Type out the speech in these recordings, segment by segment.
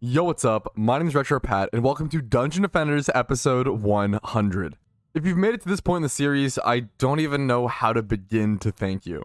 Yo, what's up? My name is Retro Pat, and welcome to Dungeon Defenders episode 100. If you've made it to this point in the series, I don't even know how to begin to thank you.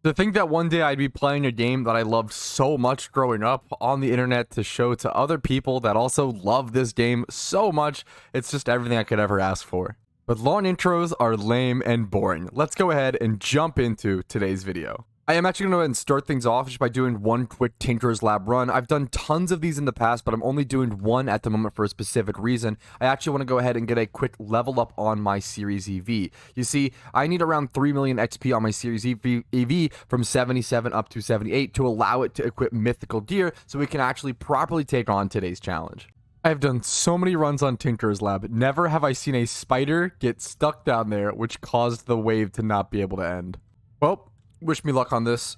To think that one day I'd be playing a game that I loved so much growing up on the internet to show to other people that also love this game so much, it's just everything I could ever ask for. But long intros are lame and boring. Let's go ahead and jump into today's video. I am actually going to go ahead and start things off just by doing one quick Tinker's Lab run. I've done tons of these in the past, but I'm only doing one at the moment for a specific reason. I actually want to go ahead and get a quick level up on my Series EV. You see, I need around 3 million XP on my Series EV from 77 up to 78 to allow it to equip mythical gear so we can actually properly take on today's challenge. I have done so many runs on Tinker's Lab. Never have I seen a spider get stuck down there, which caused the wave to not be able to end. Well, wish me luck on this.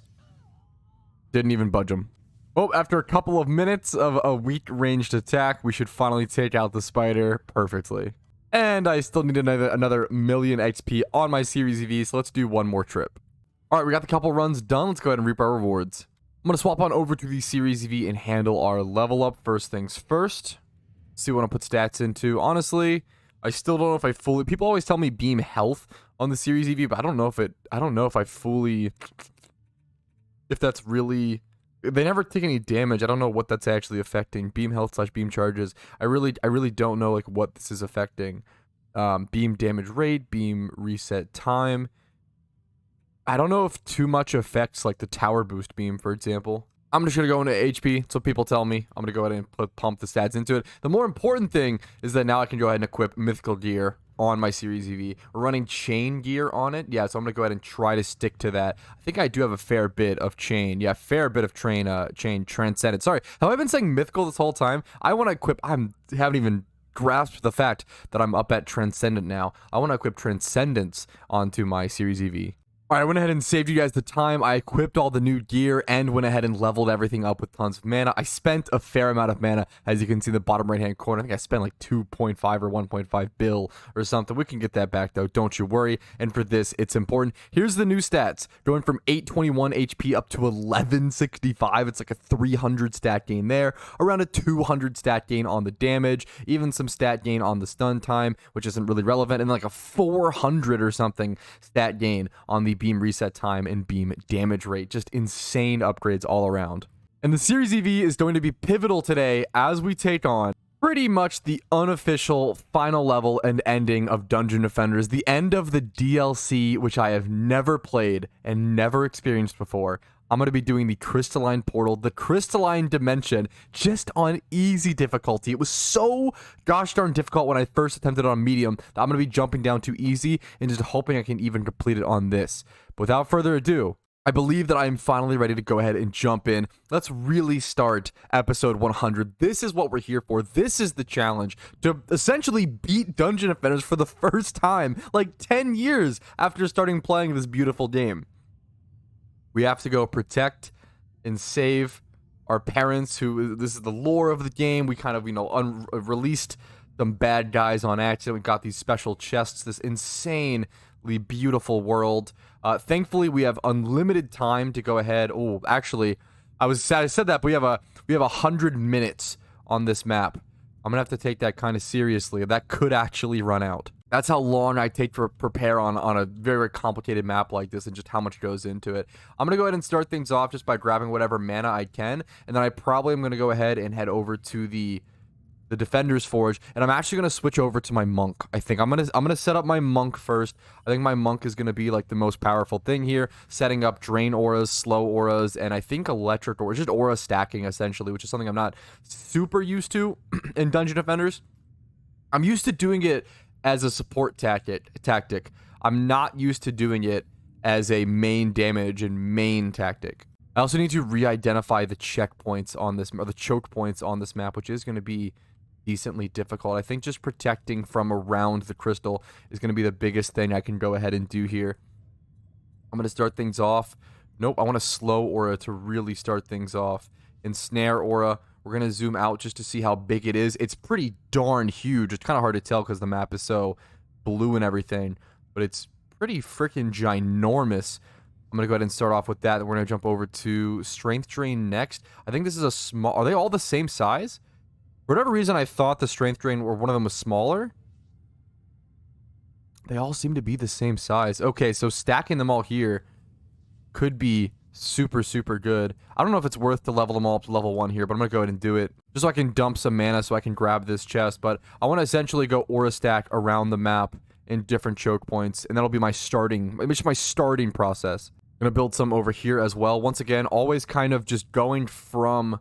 Didn't even budge him. Oh, after a couple of minutes of a weak ranged attack, we should finally take out the spider perfectly. And I still need another million XP on my Series EV, so let's do one more trip. All right, we got the couple runs done. Let's go ahead and reap our rewards. I'm going to swap on over to the Series EV and handle our level up. First things first. See what I put stats into. Honestly, I still don't know if I fully... People always tell me beam health on the Series EV, but I don't know if I fully... If that's really... They never take any damage. I don't know what that's actually affecting. Beam health / beam charges. I really don't know like what this is affecting. Beam damage rate, beam reset time. I don't know if too much affects like the tower boost beam, for example. I'm just going to go into HP. That's what people tell me. I'm going to go ahead and pump the stats into it. The more important thing is that now I can go ahead and equip mythical gear on my Series EV. We're running chain gear on it. Yeah, so I'm going to go ahead and try to stick to that. I think I do have a fair bit of chain. Yeah, fair bit of chain transcendent. Sorry, have I been saying mythical this whole time? I want to equip... haven't even grasped the fact that I'm up at transcendent now. I want to equip transcendence onto my Series EV. Alright, I went ahead and saved you guys the time. I equipped all the new gear and went ahead and leveled everything up with tons of mana. I spent a fair amount of mana, as you can see in the bottom right hand corner. I think I spent like 2.5 or 1.5 bill or something. We can get that back though, don't you worry. And for this, it's important. Here's the new stats. Going from 821 HP up to 1165. It's like a 300 stat gain there. Around a 200 stat gain on the damage. Even some stat gain on the stun time, which isn't really relevant. And like a 400 or something stat gain on the beam reset time and beam damage rate. Just insane upgrades all around. And the Series EV is going to be pivotal today as we take on pretty much the unofficial final level and ending of Dungeon Defenders, the end of the DLC, which I have never played and never experienced before. I'm going to be doing the Crystalline Portal, the Crystalline Dimension, just on easy difficulty. It was so gosh darn difficult when I first attempted it on medium that I'm going to be jumping down to easy and just hoping I can even complete it on this. But without further ado, I believe that I am finally ready to go ahead and jump in. Let's really start episode 100. This is what we're here for. This is the challenge, to essentially beat Dungeon Defenders for the first time, like 10 years after starting playing this beautiful game. We have to go protect and save our parents, who, this is the lore of the game. We kind of, released some bad guys on accident. We got these special chests, this insanely beautiful world. Thankfully, we have unlimited time to go ahead. Oh, actually, I said that, but we have 100 minutes on this map. I'm going to have to take that kind of seriously. That could actually run out. That's how long I take to prepare on a very complicated map like this and just how much goes into it. I'm going to go ahead and start things off just by grabbing whatever mana I can. And then I probably am going to go ahead and head over to the Defender's Forge. And I'm actually going to switch over to my Monk. I think I'm going to set up my Monk first. I think my Monk is going to be like the most powerful thing here. Setting up Drain Auras, Slow Auras, and I think Electric Auras. Just Aura stacking essentially, which is something I'm not super used to in Dungeon Defenders. I'm used to doing it as a support tactic. I'm not used to doing it as a main damage and main tactic. I also need to re-identify the checkpoints on this, or the choke points on this map, which is going to be decently difficult. I think just protecting from around the crystal is going to be the biggest thing I can go ahead and do here. I'm going to start things off. Nope, I want a slow aura to really start things off. Ensnare aura. We're going to zoom out just to see how big it is. It's pretty darn huge. It's kind of hard to tell because the map is so blue and everything, but it's pretty freaking ginormous. I'm going to go ahead and start off with that. We're going to jump over to Strength Drain next. I think this is a small... Are they all the same size? For whatever reason, I thought the strength drain or one of them was smaller. They all seem to be the same size. Okay, so stacking them all here could be super, super good. I don't know if it's worth to level them all up to level 1 here, but I'm going to go ahead and do it. Just so I can dump some mana so I can grab this chest. But I want to essentially go aura stack around the map in different choke points. And that'll be my starting process. I'm going to build some over here as well. Once again, always kind of just going from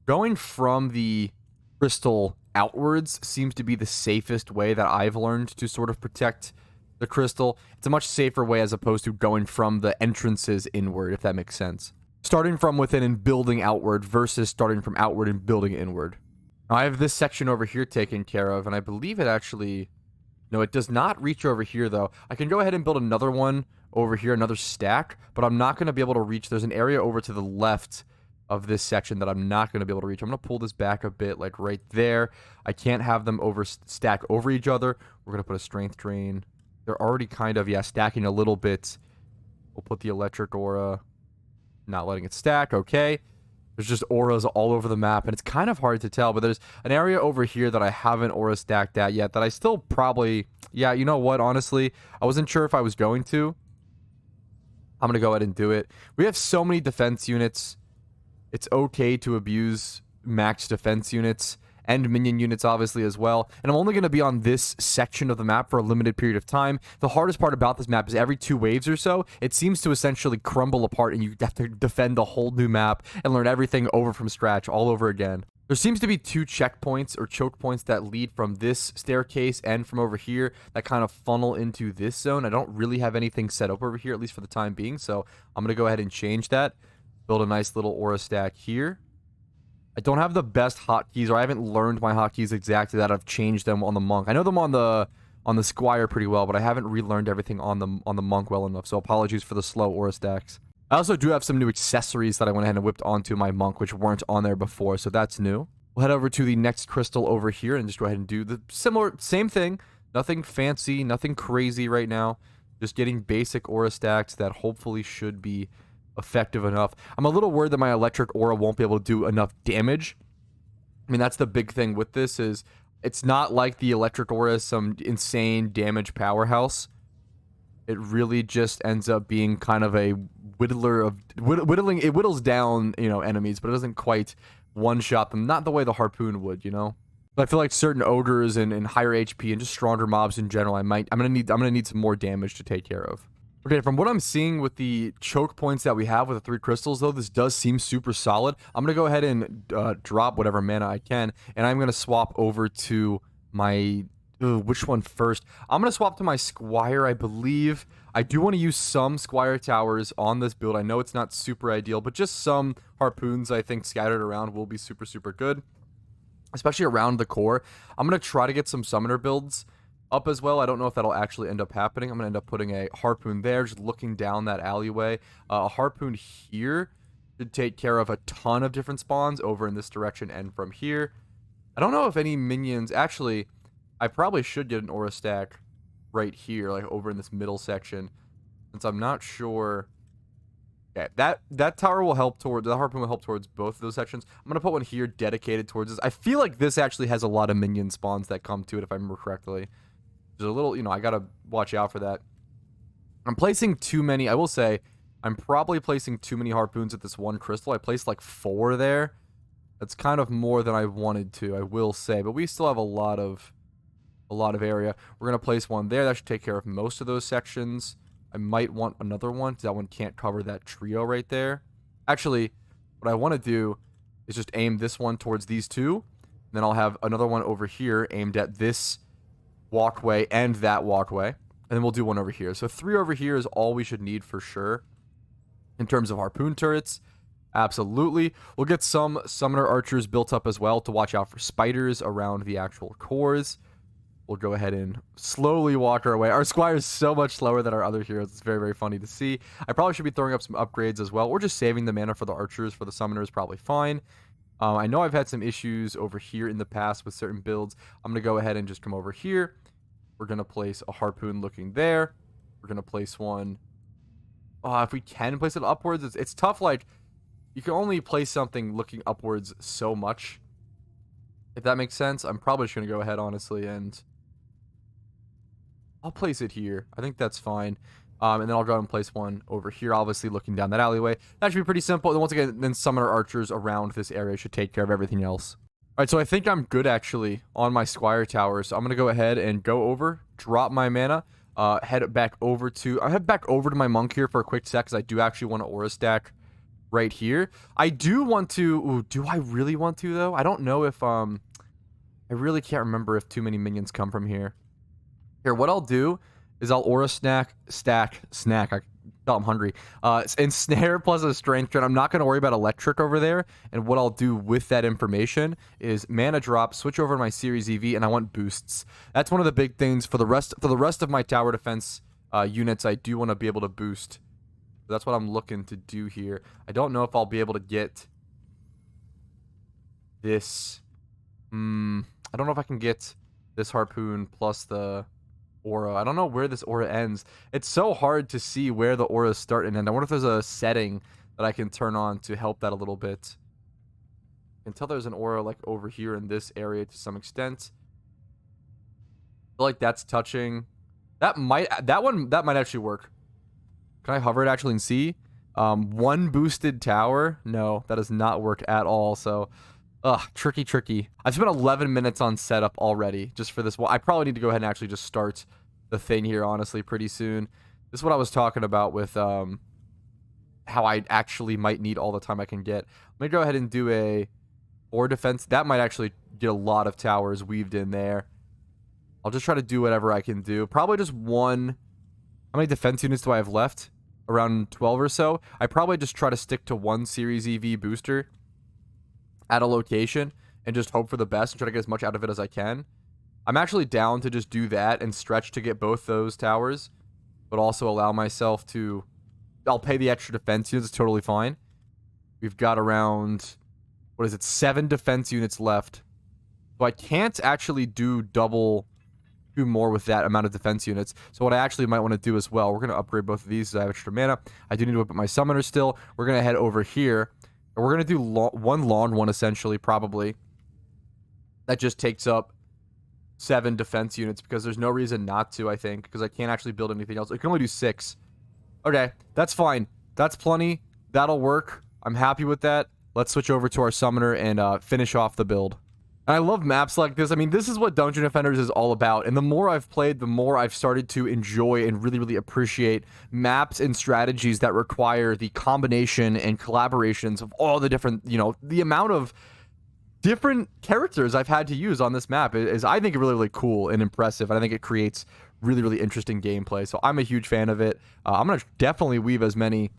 the crystal outwards seems to be the safest way that I've learned to sort of protect the crystal. It's a much safer way as opposed to going from the entrances inward, if that makes sense. Starting from within and building outward versus starting from outward and building inward. Now, I have this section over here taken care of, and I believe it actually... No, it does not reach over here, though. I can go ahead and build another one over here, another stack, but I'm not going to be able to reach... There's an area over to the left of this section that I'm not going to be able to reach. I'm going to pull this back a bit, like right there. I can't have them stack over each other. We're going to put a strength drain. They're already kind of, yeah, stacking a little bit. We'll put the electric aura. Not letting it stack. Okay. There's just auras all over the map, and it's kind of hard to tell, but there's an area over here that I haven't aura stacked at yet that I still probably... Yeah, you know what? Honestly, I wasn't sure if I was going to. I'm going to go ahead and do it. We have so many defense units. It's okay to abuse max defense units. And minion units, obviously, as well. And I'm only going to be on this section of the map for a limited period of time. The hardest part about this map is every 2 waves or so, it seems to essentially crumble apart, and you have to defend the whole new map and learn everything over from scratch all over again. There seems to be 2 checkpoints or choke points that lead from this staircase and from over here that kind of funnel into this zone. I don't really have anything set up over here, at least for the time being, so I'm going to go ahead and change that. Build a nice little aura stack here. I don't have the best hotkeys, or I haven't learned my hotkeys exactly that I've changed them on the monk. I know them on the squire pretty well, but I haven't relearned everything on the monk well enough, so apologies for the slow aura stacks. I also do have some new accessories that I went ahead and whipped onto my monk, which weren't on there before, so that's new. We'll head over to the next crystal over here and just go ahead and do the same thing. Nothing fancy, nothing crazy right now. Just getting basic aura stacks that hopefully should be effective enough. I'm a little worried that my electric aura won't be able to do enough damage. I mean, that's the big thing with this is it's not like the electric aura is some insane damage powerhouse. It really just ends up being kind of a whittling. It whittles down, you know, enemies, but it doesn't quite one-shot them. Not the way the harpoon would, you know. But I feel like certain ogres and higher HP and just stronger mobs in general, I'm gonna need some more damage to take care of. Okay, from what I'm seeing with the choke points that we have with the 3 crystals, though, this does seem super solid. I'm going to go ahead and drop whatever mana I can, and I'm going to swap over to my... which one first? I'm going to swap to my squire, I believe. I do want to use some squire towers on this build. I know it's not super ideal, but just some harpoons, I think, scattered around will be super, super good, especially around the core. I'm going to try to get some summoner builds up as well. I don't know if that'll actually end up happening. I'm going to end up putting a harpoon there, just looking down that alleyway. A harpoon here should take care of a ton of different spawns over in this direction and from here. I don't know if any minions... Actually, I probably should get an aura stack right here, like over in this middle section, since I'm not sure... Okay, that tower will help towards... The harpoon will help towards both of those sections. I'm going to put one here dedicated towards this. I feel like this actually has a lot of minion spawns that come to it, if I remember correctly. There's a little, you know, I gotta watch out for that. I'm placing too many, I will say, I'm probably placing too many harpoons at this one crystal. I placed like 4 there. That's kind of more than I wanted to, I will say. But we still have a lot of area. We're gonna place one there. That should take care of most of those sections. I might want another one, because that one can't cover that trio right there. Actually, what I want to do is just aim this one towards these 2. And then I'll have another one over here aimed at this walkway and that walkway, and then we'll do one over here. So 3 over here is all we should need for sure. In terms of harpoon turrets, absolutely. We'll get some summoner archers built up as well to watch out for spiders around the actual cores. We'll go ahead and slowly walk our way. Our squire is so much slower than our other heroes. It's very, very funny to see. I probably should be throwing up some upgrades as well, or just saving the mana for the archers. For the summoners, probably fine. I know I've had some issues over here in the past with certain builds. I'm going to go ahead and just come over here. We're going to place a harpoon looking there. We're going to place one... if we can place it upwards, it's tough. Like, you can only place something looking upwards so much. if that makes sense. I'm probably just going to go ahead, honestly, and I'll place it here. I think that's fine. And then I'll go and place one over here, obviously looking down that alleyway. That should be pretty simple. And once again, then summon our archers around this area should take care of everything else. All right, so I think I'm good, actually, on my Squire Tower. So I'm going to go ahead and go over, drop my mana, head back over to... I'll head back over to my Monk here for a quick sec, because I do actually want to Aura Stack right here. I do want to... Ooh, do I really want to, though? I don't know if... I really can't remember if too many minions come from here. Here, what I'll do is I'll Aura snack. I thought I'm hungry. And Snare plus a Strength Trend. I'm not going to worry about Electric over there. And what I'll do with that information is mana drop, switch over to my Series EV, and I want boosts. That's one of the big things for the rest of my tower defense units. I do want to be able to boost. That's what I'm looking to do here. I don't know if I'll be able to get this. I don't know if I can get this Harpoon plus the Aura. I don't know where this Aura ends. It's so hard to see where the Auras start and end. I wonder if there's a setting that I can turn on to help that a little bit. I can tell there's an Aura like over here in this area to some extent. I feel like that's touching. That might actually work. Can I hover it actually and see? One boosted tower? No, that does not work at all. So tricky. I've spent 11 minutes on setup already just for this. Well, I probably need to go ahead and actually just start the thing here, honestly, pretty soon. This is what I was talking about with how I actually might need all the time I can get. Let me go ahead and do a Aura defense. That might actually get a lot of towers weaved in there. I'll just try to do whatever I can do. Probably just one. How many defense units do I have left? Around 12 or so. I probably just try to stick to one Series EV booster at a location and just hope for the best and try to get as much out of it as I can. I'm actually down to just do that and stretch to get both those towers, but also allow myself to... I'll pay the extra defense units. It's totally fine. We've got around... What is it? 7 defense units left. So I can't actually do more with that amount of defense units. So what I actually might want to do as well, we're going to upgrade both of these because I have extra mana. I do need to whip up my summoner still. We're going to head over here. And we're going to do one long one, essentially, probably. That just takes up 7 defense units because there's no reason not to, I think, because I can't actually build anything else. I can only do 6. Okay, that's fine. That's plenty. That'll work. I'm happy with that. Let's switch over to our summoner and finish off the build. And I love maps like this. I mean, this is what Dungeon Defenders is all about. And the more I've played, the more I've started to enjoy and really, really appreciate maps and strategies that require the combination and collaborations of all the different, the amount of different characters I've had to use on this map is I think, really, really cool and impressive. And I think it creates really, really interesting gameplay. So I'm a huge fan of it. I'm going to definitely weave as many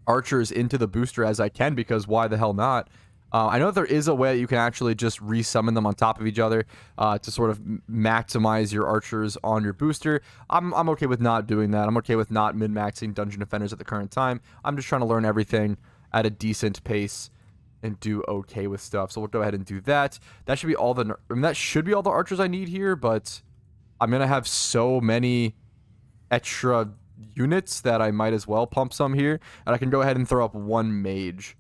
archers into the booster as I can because why the hell not? I know that there is a way that you can actually just resummon them on top of each other to sort of maximize your archers on your booster. I'm okay with not doing that. I'm okay with not min-maxing Dungeon Defenders at the current time. I'm just trying to learn everything at a decent pace and do okay with stuff. So we'll go ahead and do that. That should be all the... that should be all the archers I need here, but I'm going to have so many extra units that I might as well pump some here. And I can go ahead and throw up one mage.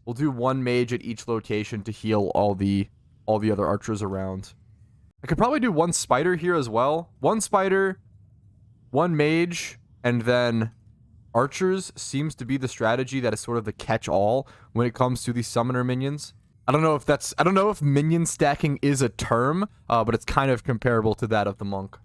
We'll do one mage at each location to heal all the other archers around. I could probably do one spider here as well. One spider, one mage, and then archers seems to be the strategy that is sort of the catch-all when it comes to the summoner minions. I don't know if minion stacking is a term, but it's kind of comparable to that of the monk.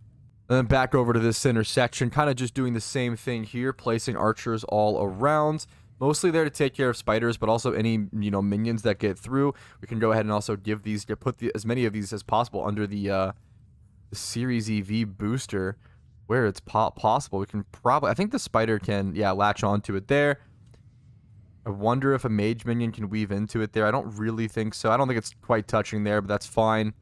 And then back over to this center section, kind of just doing the same thing here, placing archers all around. Mostly there to take care of spiders, but also any, minions that get through. We can go ahead and also put as many of these as possible under the Series EV booster where it's possible. We can probably, I think the spider can, latch onto it there. I wonder if a mage minion can weave into it there. I don't really think so. I don't think it's quite touching there, but that's fine.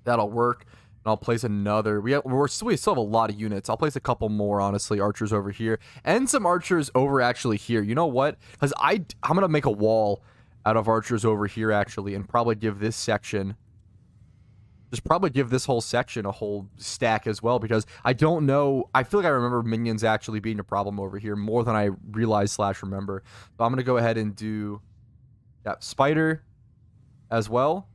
That'll work. And I'll place another. We still have a lot of units. I'll place a couple more, honestly, archers over here. And some archers over actually here. You know what? Because I'm going to make a wall out of archers over here, actually, and probably give this section... Just probably give this whole section a whole stack as well, because I don't know... I feel like I remember minions actually being a problem over here more than I realize/remember. So I'm going to go ahead and do that spider as well.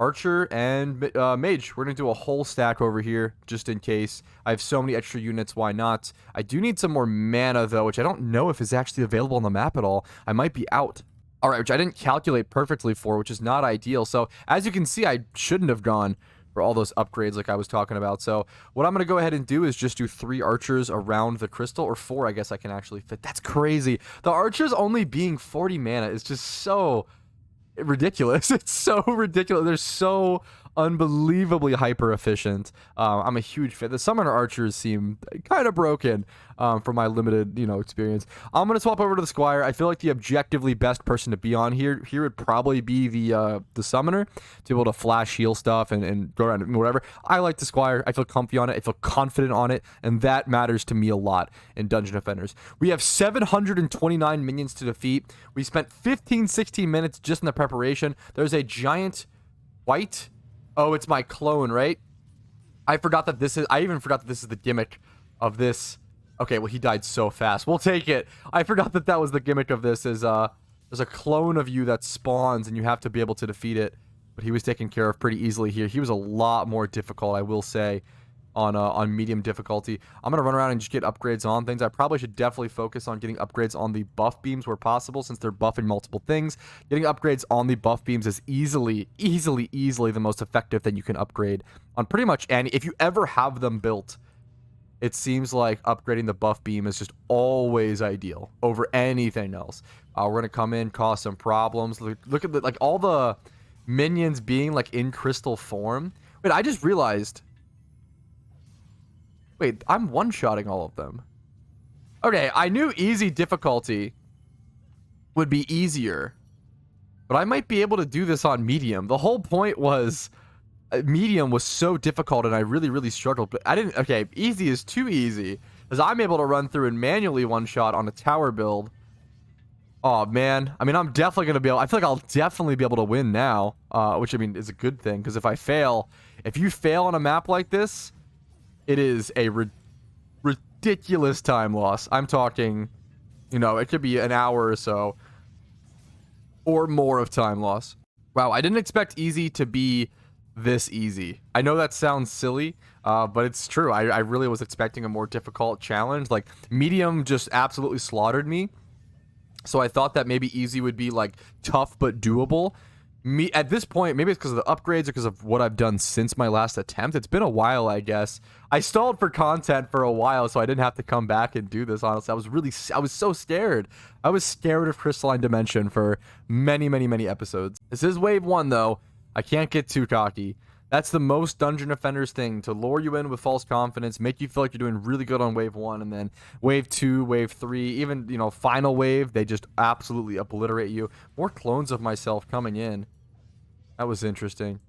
Archer and Mage. We're going to do a whole stack over here, just in case. I have so many extra units, why not? I do need some more mana, though, which I don't know if is actually available on the map at all. I might be out. All right, which I didn't calculate perfectly for, which is not ideal. So, as you can see, I shouldn't have gone for all those upgrades like I was talking about. So, what I'm going to go ahead and do is just do 3 archers around the crystal, or 4, I guess I can actually fit. That's crazy. The archers only being 40 mana is just so ridiculous. It's so ridiculous. They're so unbelievably hyper efficient. I'm a huge fan. The summoner archers seem kind of broken from my limited, experience. I'm gonna swap over to the squire. I feel like the objectively best person to be on here would probably be the summoner, to be able to flash heal stuff and go around and whatever. I like the squire. I feel comfy on it. I feel confident on it, and that matters to me a lot in Dungeon Defenders. We have 729 minions to defeat. We spent 16 minutes just in the preparation. There's a giant white. Oh, it's my clone, right? I even forgot that this is the gimmick of this. Okay, well, he died so fast. We'll take it. I forgot that was the gimmick of this, is there's a clone of you that spawns and you have to be able to defeat it. But he was taken care of pretty easily here. He was a lot more difficult, I will say, on medium difficulty. I'm gonna run around and just get upgrades on things. I probably should definitely focus on getting upgrades on the buff beams where possible, since they're buffing multiple things. Getting upgrades on the buff beams is easily the most effective thing you can upgrade on pretty much any. If you ever have them built, it seems like upgrading the buff beam is just always ideal over anything else. We're gonna come in, cause some problems. Look at all the minions being in crystal form. Wait, I just realized. Wait, I'm one-shotting all of them. Okay, I knew easy difficulty would be easier, but I might be able to do this on medium. The whole point was medium was so difficult and I really struggled, but I didn't. Okay, easy is too easy, because I'm able to run through and manually one-shot on a tower build. Oh, man. I mean, I'm definitely going to be able. I feel like I'll definitely be able to win now, which, I mean, is a good thing, because if you fail on a map like this, it is a ridiculous time loss. I'm talking, it could be an hour or so or more of time loss. Wow, I didn't expect easy to be this easy. I know that sounds silly, but it's true. I really was expecting a more difficult challenge. Medium just absolutely slaughtered me. So I thought that maybe easy would be tough but doable. At this point, maybe it's because of the upgrades or because of what I've done since my last attempt. It's been a while, I guess. I stalled for content for a while, so I didn't have to come back and do this, honestly. I was so scared. I was scared of Crystalline Dimension for many episodes. This is wave 1, though. I can't get too cocky. That's the most Dungeon Defenders thing, to lure you in with false confidence, make you feel like you're doing really good on wave 1, and then wave 2, wave 3, even, final wave, they just absolutely obliterate you. More clones of myself coming in. That was interesting.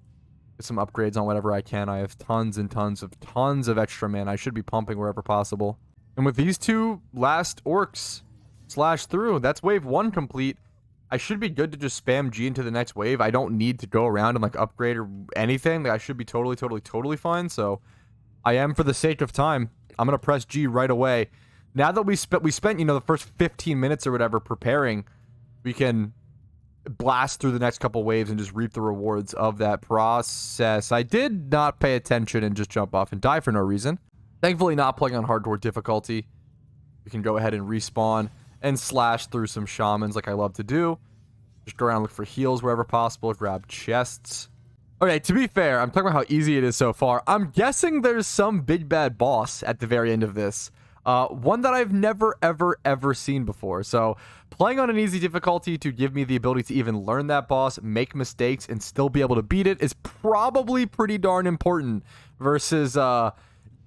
Get some upgrades on whatever I can. I have tons of extra mana. I should be pumping wherever possible. And with these 2 last orcs slash through, that's wave 1 complete. I should be good to just spam G into the next wave. I don't need to go around and upgrade or anything. I should be totally fine. So I am, for the sake of time, I'm gonna press G right away. Now that we spent the first 15 minutes or whatever preparing, we can blast through the next couple waves and just reap the rewards of that process. I did not pay attention and just jump off and die for no reason. Thankfully, not playing on hardcore difficulty. We can go ahead and respawn and slash through some shamans like I love to do. Just go around, look for heals wherever possible, grab chests. Okay, to be fair, I'm talking about how easy it is so far. I'm guessing there's some big bad boss at the very end of this. One that I've never, ever seen before. So playing on an easy difficulty to give me the ability to even learn that boss, make mistakes, and still be able to beat it is probably pretty darn important, versus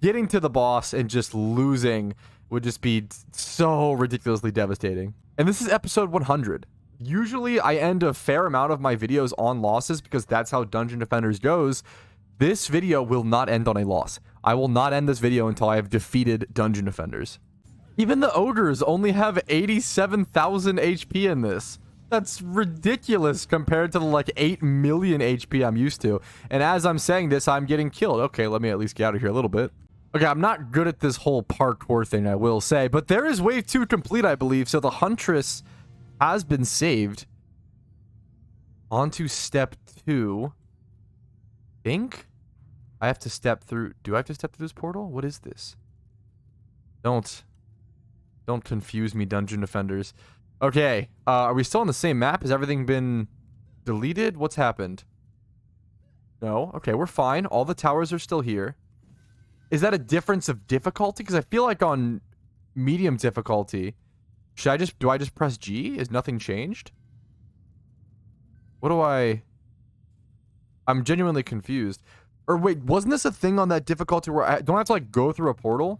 getting to the boss and just losing would just be so ridiculously devastating. And this is episode 100. Usually I end a fair amount of my videos on losses because that's how Dungeon Defenders goes. This video will not end on a loss. I will not end this video until I have defeated Dungeon Defenders. Even the ogres only have 87,000 HP in this. That's ridiculous compared to the 8 million HP I'm used to. And as I'm saying this, I'm getting killed. Okay, let me at least get out of here a little bit. Okay, I'm not good at this whole parkour thing, I will say, but there is wave 2 complete, I believe, so the Huntress has been saved. On to step 2. think I have to step through. Do I have to step through this portal? What is this? Don't confuse me, dungeon defenders. Okay, are we still on the same map? Has everything been deleted? What's happened? No. Okay, we're fine. All the towers are still here. Is that a difference of difficulty? Because I feel like on medium difficulty, do I just press G? Is nothing changed? What do I'm genuinely confused. Or wait, wasn't this a thing on that difficulty where don't I have to like go through a portal?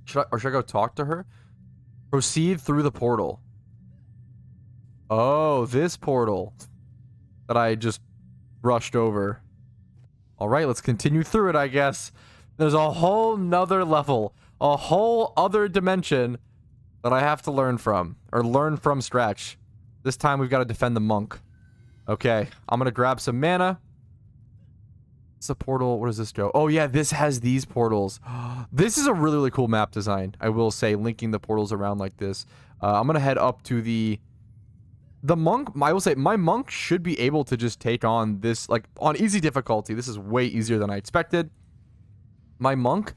Should I go talk to her? Proceed through the portal. Oh, this portal that I just brushed over. All right, let's continue through it, I guess. There's a whole nother level, a whole other dimension that I have to learn from, or learn from scratch. This time we've got to defend the monk. Okay, I'm gonna grab some mana. It's a portal. Where does this go? Oh yeah, this has these portals. This is a really, really cool map design, I will say, linking the portals around like this. I'm gonna head up to the monk. I will say my monk should be able to just take on this, like, on easy difficulty. This is way easier than I expected. My monk's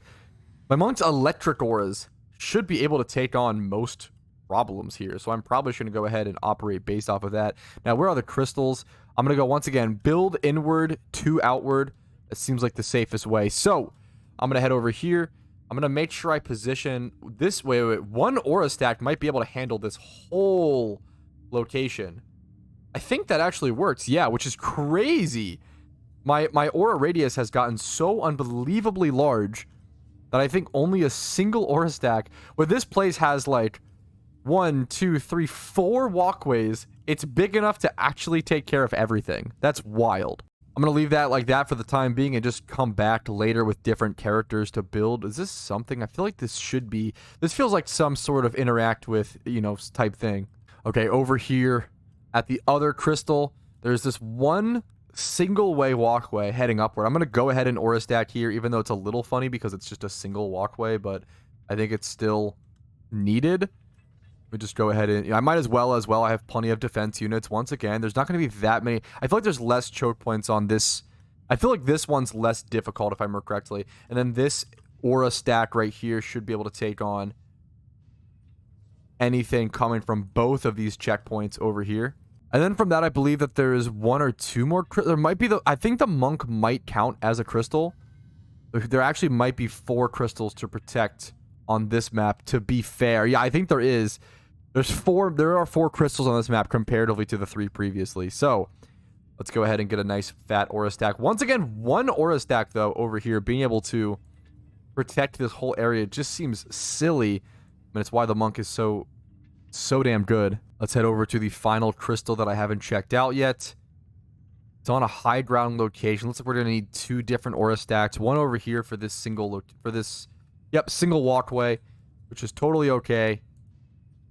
electric auras should be able to take on most problems here. So I'm probably going to go ahead and operate based off of that. Now, where are the crystals? I'm going to go once again, build inward to outward. It seems like the safest way. So I'm going to head over here. I'm going to make sure I position this way. One aura stack might be able to handle this whole location. I think that actually works. Yeah, which is crazy. My aura radius has gotten so unbelievably large that I think only a single aura stack, where this place has like 1, 2, 3, 4 walkways, it's big enough to actually take care of everything. That's wild. I'm going to leave that like that for the time being and just come back later with different characters to build. Is this something? I feel like this feels like some sort of interact with, type thing. Okay, over here at the other crystal, there's this one single way walkway heading upward. I'm going to go ahead and aura stack here, even though it's a little funny because it's just a single walkway, but I think it's still needed. We just go ahead and I might as well. I have plenty of defense units. Once again, there's not going to be that many. I feel like there's less choke points on this. I feel like this one's less difficult if I remember correctly. And then this aura stack right here should be able to take on anything coming from both of these checkpoints over here. And then from that, I believe that there is 1 or 2 more. There might be I think the monk might count as a crystal. There actually might be 4 crystals to protect on this map, to be fair. Yeah, I think there is. There are 4 crystals on this map comparatively to the 3 previously. So let's go ahead and get a nice fat aura stack. Once again, 1 aura stack though over here, being able to protect this whole area just seems silly. I mean, it's why the monk is so damn good. Let's head over to the final crystal that I haven't checked out yet. It's on a high ground location. Looks like we're gonna need 2 different aura stacks. One over here for this single walkway, which is totally okay.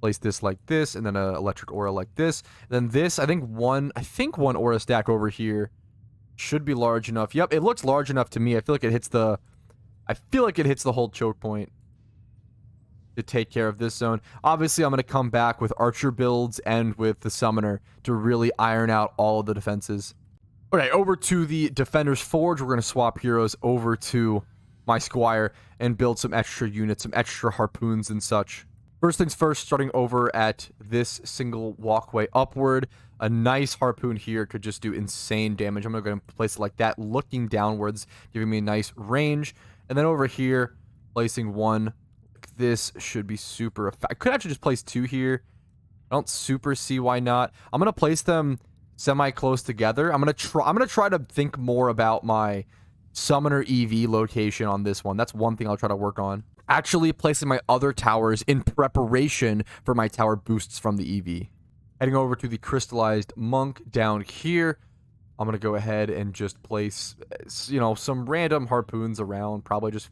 Place this like this, and then an electric aura like this. And then this, I think one aura stack over here should be large enough. Yep, it looks large enough to me. I feel like it hits the whole choke point to take care of this zone. Obviously, I'm going to come back with archer builds and with the summoner to really iron out all of the defenses. Okay, over to the Defender's Forge. We're going to swap heroes over to my Squire and build some extra units, some extra harpoons and such. First things first, starting over at this single walkway upward. A nice harpoon here could just do insane damage. I'm going to go and place it like that, looking downwards, giving me a nice range. And then over here, placing one like this should be super effective. I could actually just place 2 here. I don't super see why not. I'm going to place them semi-close together. I'm going to try to think more about my summoner EV location on this one. That's one thing I'll try to work on. Actually placing my other towers in preparation for my tower boosts from the EV. Heading over to the crystallized monk down here. I'm going to go ahead and just place, some random harpoons around. Probably just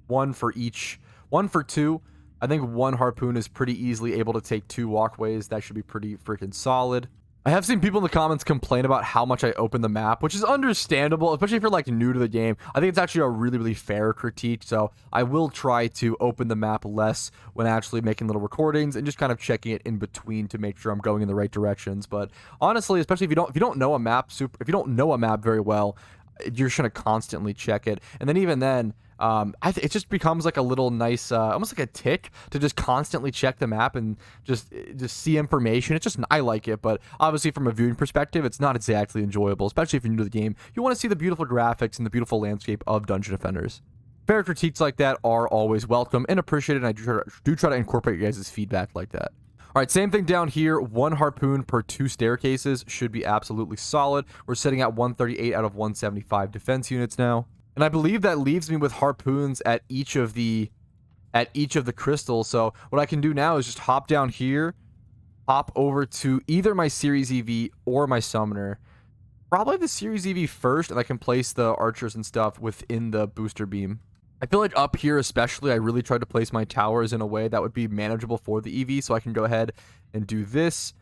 1 for each. 1 for 2. I think 1 harpoon is pretty easily able to take 2 walkways. That should be pretty freaking solid. I have seen people in the comments complain about how much I open the map, which is understandable, especially if you're like new to the game. I think it's actually a really, really fair critique, so I will try to open the map less when actually making little recordings and just kind of checking it in between to make sure I'm going in the right directions. But honestly, especially if you don't know a map very well, you're just gonna constantly check it. And then even then, it just becomes like a little nice, almost like a tick to just constantly check the map and just see information. It's just, I like it, but obviously from a viewing perspective, it's not exactly enjoyable, especially if you're new to the game. You want to see the beautiful graphics and the beautiful landscape of Dungeon Defenders. Fair critiques like that are always welcome and appreciated, and I do try to incorporate your guys' feedback like that. All right, same thing down here. 1 harpoon per 2 staircases should be absolutely solid. We're sitting at 138 out of 175 defense units now. And I believe that leaves me with harpoons at each of the crystals. So what I can do now is just hop down here, hop over to either my Series EV or my Summoner. Probably the Series EV first, and I can place the archers and stuff within the booster beam. I feel like up here especially, I really tried to place my towers in a way that would be manageable for the EV, so I can go ahead and do this.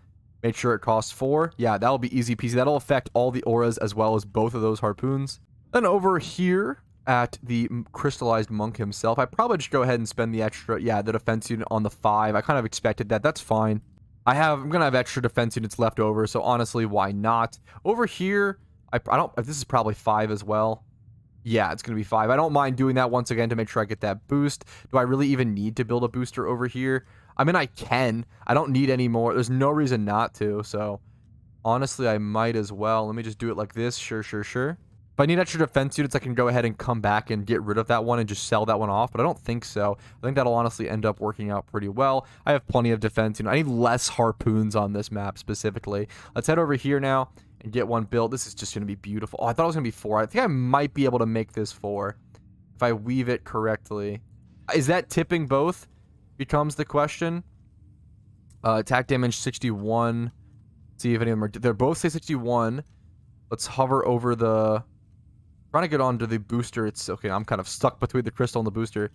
Make sure it costs 4. Yeah, that'll be easy peasy. That'll affect all the auras as well as both of those harpoons. Then over here at the crystallized monk himself, I probably just go ahead and spend the extra, the defense unit on the 5. I kind of expected that. That's fine. I'm gonna have extra defense units left over, so honestly, why not? Over here, this is probably 5 as well. Yeah, it's going to be 5. I don't mind doing that once again to make sure I get that boost. Do I really even need to build a booster over here? I mean, I can. I don't need any more. There's no reason not to, so honestly, I might as well. Let me just do it like this. Sure. If I need extra defense units, I can go ahead and come back and get rid of that one and just sell that one off, but I don't think so. I think that'll honestly end up working out pretty well. I have plenty of defense. I need less harpoons on this map specifically. Let's head over here now and get one built. This is just going to be beautiful. Oh, I thought it was going to be 4. I think I might be able to make this 4 if I weave it correctly. Is that tipping both? Becomes the question. Attack damage 61. See if any of them are... They're both say 61. Let's hover over the... Trying to get onto the booster. It's okay. I'm kind of stuck between the crystal and the booster.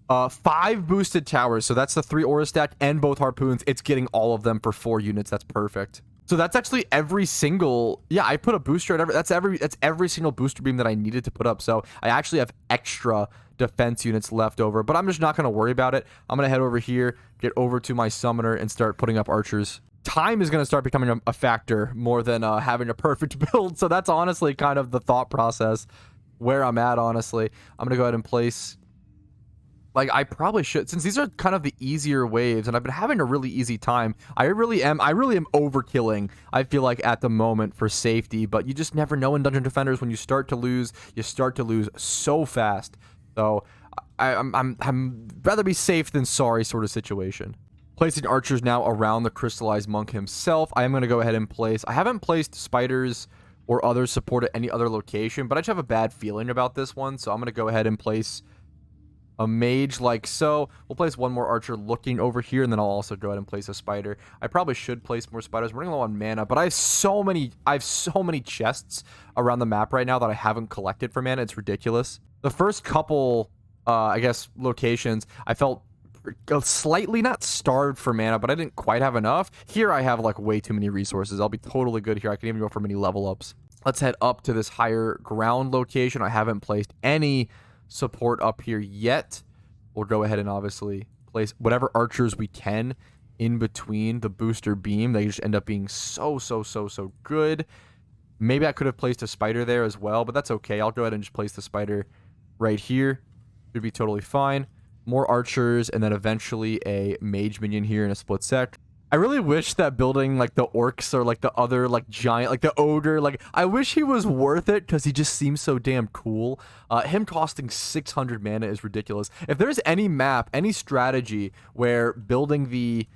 5 boosted towers. So that's the 3 aura stack and both harpoons. It's getting all of them for 4 units. That's perfect. So that's actually every single... Yeah, I put a booster at every... That's every single booster beam that I needed to put up. So I actually have extra defense units left over. But I'm just not going to worry about it. I'm going to head over here, get over to my summoner, and start putting up archers. Time is going to start becoming a factor more than having a perfect build. So that's honestly kind of the thought process where I'm at, honestly. I'm going to go ahead and place... Like, I probably should, since these are kind of the easier waves, and I've been having a really easy time. I really am overkilling, I feel like, at the moment for safety, but you just never know in Dungeon Defenders. When you start to lose, you start to lose so fast. So, I'm rather be safe than sorry sort of situation. Placing archers now around the crystallized monk himself. I am going to go ahead and place... I haven't placed spiders or other support at any other location, but I just have a bad feeling about this one, so I'm going to go ahead and place... a mage like so. We'll place one more archer looking over here, and then I'll also go ahead and place a spider. I probably should place more spiders. We're running low on mana, but I have so many chests around the map right now that I haven't collected for mana. It's ridiculous. The first couple, I guess, locations, I felt slightly not starved for mana, but I didn't quite have enough. Here I have like way too many resources. I'll be totally good here. I can even go for many level ups. Let's head up to this higher ground location. I haven't placed any support up here yet. We'll go ahead and obviously place whatever archers we can in between the booster beam. They just end up being so good. Maybe I could have placed a spider there as well, but that's okay. I'll go ahead and just place the spider right here. Should be totally fine. More archers, and then eventually a mage minion here in a split sec. I really wish that building like the orcs or like the other like giant, like the ogre, like I wish he was worth it because he just seems so damn cool. Him costing 600 mana is ridiculous. If there's any map, any strategy where building the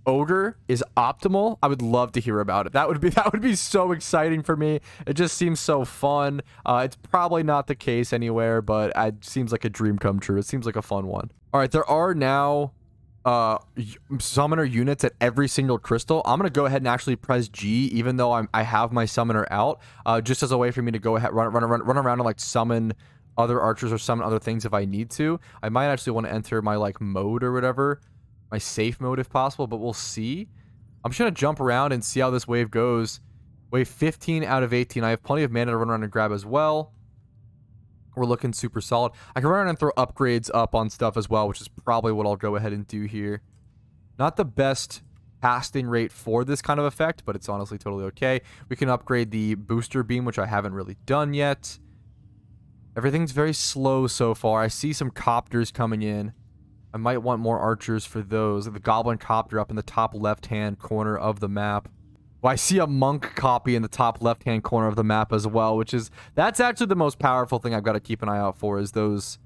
ogre is optimal, I would love to hear about it. That would be so exciting for me. It just seems so fun. It's probably not the case anywhere, but it seems like a dream come true. It seems like a fun one. All right, there are now summoner units at every single crystal. I'm gonna go ahead and actually press G, even though I have my summoner out, just as a way for me to go ahead run around and like summon other archers or summon other things if I need to. I might actually want to enter my like mode or whatever, my safe mode if possible, but we'll see. I'm just gonna jump around and see how this wave goes. Wave 15 out of 18. I have plenty of mana to run around and grab as well. We're looking super solid. I can run around and throw upgrades up on stuff as well, which is probably what I'll go ahead and do here. Not the best casting rate for this kind of effect, but it's honestly totally okay. We can upgrade the booster beam, which I haven't really done yet. Everything's very slow so far. I see some copters coming in. I might want more archers for those. The goblin copter up in the top left-hand corner of the map. Well, I see a monk copy in the top left-hand corner of the map as well, which is... That's actually the most powerful thing I've got to keep an eye out for, is those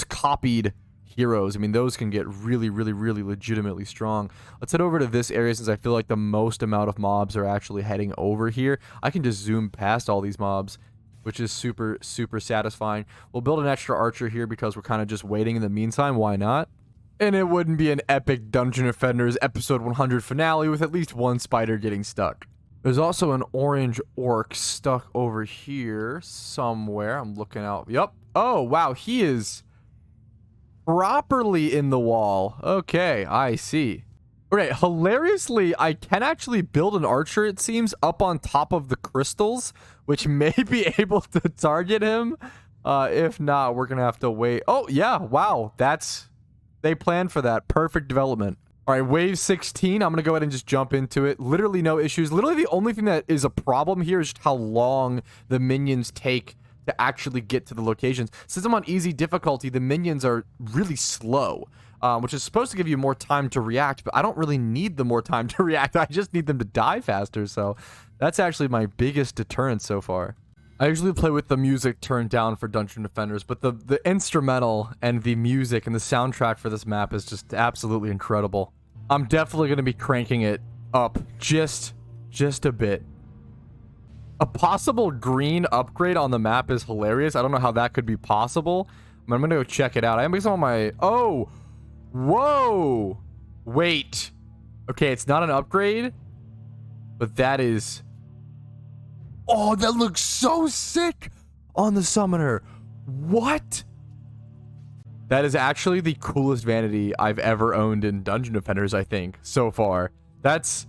copied heroes. I mean, those can get really, really, really legitimately strong. Let's head over to this area since I feel like the most amount of mobs are actually heading over here. I can just zoom past all these mobs, which is super, super satisfying. We'll build an extra archer here because we're kind of just waiting in the meantime. Why not? And it wouldn't be an epic Dungeon Defenders episode 100 finale with at least one spider getting stuck. There's also an orange orc stuck over here somewhere. I'm looking out. Yup. Oh, wow. He is properly in the wall. Okay, I see. Okay, hilariously, I can actually build an archer, it seems, up on top of the crystals, which may be able to target him. If not, we're going to have to wait. Oh, yeah, wow. They planned for that. Perfect development. All right, wave 16. I'm going to go ahead and just jump into it. Literally no issues. Literally the only thing that is a problem here is just how long the minions take to actually get to the locations. Since I'm on easy difficulty, the minions are really slow, which is supposed to give you more time to react, but I don't really need the more time to react. I just need them to die faster, so that's actually my biggest deterrent so far. I usually play with the music turned down for Dungeon Defenders, but the instrumental and the music and the soundtrack for this map is just absolutely incredible. I'm definitely going to be cranking it up just a bit. A possible green upgrade on the map is hilarious. I don't know how that could be possible. I'm going to go check it out. I am based on my... Oh! Whoa! Wait. Okay, it's not an upgrade, but that is... Oh, that looks so sick on the summoner. What? That is actually the coolest vanity I've ever owned in Dungeon Defenders, I think, so far. That's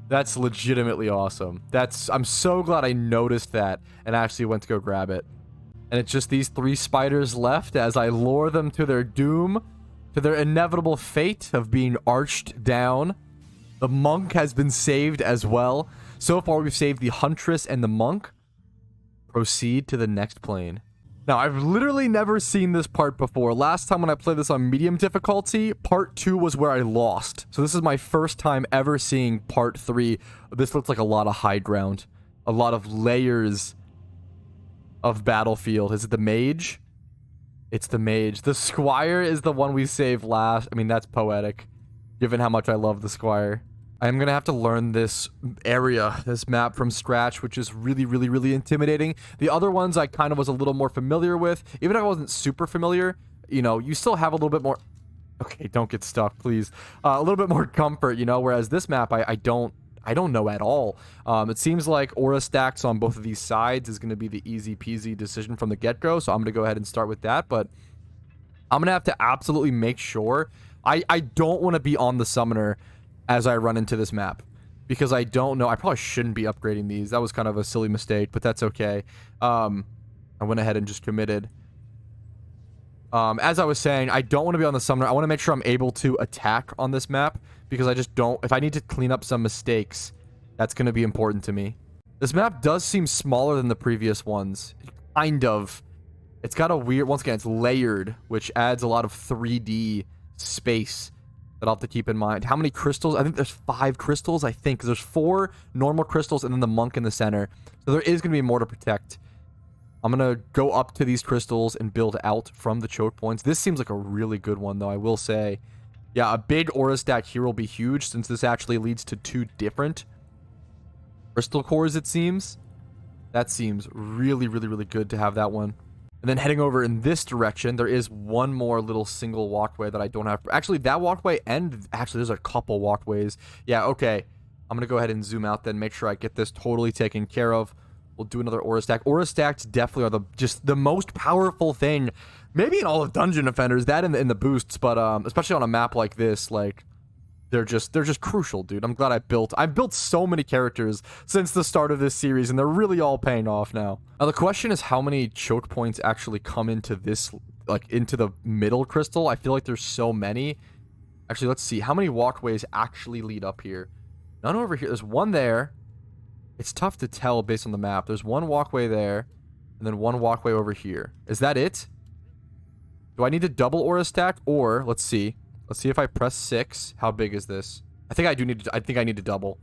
legitimately awesome. I'm so glad I noticed that and actually went to go grab it. And it's just these 3 spiders left as I lure them to their doom, to their inevitable fate of being arched down. The monk has been saved as well. So far, we've saved the huntress and the monk. Proceed to the next plane. Now, I've literally never seen this part before. Last time when I played this on medium difficulty, part 2 was where I lost. So this is my first time ever seeing part 3. This looks like a lot of high ground. A lot of layers of battlefield. Is it the mage? It's the mage. The squire is the one we saved last. I mean, that's poetic, given how much I love the squire. I'm going to have to learn this area, this map from scratch, which is really, really, really intimidating. The other ones I kind of was a little more familiar with. Even if I wasn't super familiar, you know, you still have a little bit more... Okay, don't get stuck, please. A little bit more comfort, you know, whereas this map, I don't know at all. It seems like aura stacks on both of these sides is going to be the easy peasy decision from the get-go, so I'm going to go ahead and start with that, but I'm going to have to absolutely make sure... I don't want to be on the summoner as I run into this map, because I don't know. I probably shouldn't be upgrading these. That was kind of a silly mistake, but that's okay. I went ahead and just committed. As I was saying, I don't want to be on the summoner. I want to make sure I'm able to attack on this map, because I just don't... If I need to clean up some mistakes, that's going to be important to me. This map does seem smaller than the previous ones. Kind of. It's got a weird... Once again, it's layered, which adds a lot of 3D space that I'll have to keep in mind. How many crystals? I think there's 5 crystals, I think, because there's 4 normal crystals and then the monk in the center. So there is going to be more to protect. I'm going to go up to these crystals and build out from the choke points. This seems like a really good one, though, I will say. Yeah, a big aura stack here will be huge, since this actually leads to 2 different crystal cores, it seems. That seems really, really, really good to have that one. And then heading over in this direction, there is one more little single walkway that I don't have. Actually, that walkway and... Actually, there's a couple walkways. Yeah, okay. I'm going to go ahead and zoom out then, make sure I get this totally taken care of. We'll do another aura stack. Aura stacks definitely are just the most powerful thing, maybe in all of Dungeon Defenders, that in the boosts, but especially on a map like this, like... They're just crucial, dude. I'm glad I've built so many characters since the start of this series, and they're really all paying off now. Now, the question is how many choke points actually come into this, like, into the middle crystal. I feel like there's so many. Actually, let's see. How many walkways actually lead up here? None over here. There's one there. It's tough to tell based on the map. There's one walkway there, and then one walkway over here. Is that it? Do I need to double aura stack? Or, let's see. Let's see if I press 6. How big is this? I think I do need to, I think I need to double.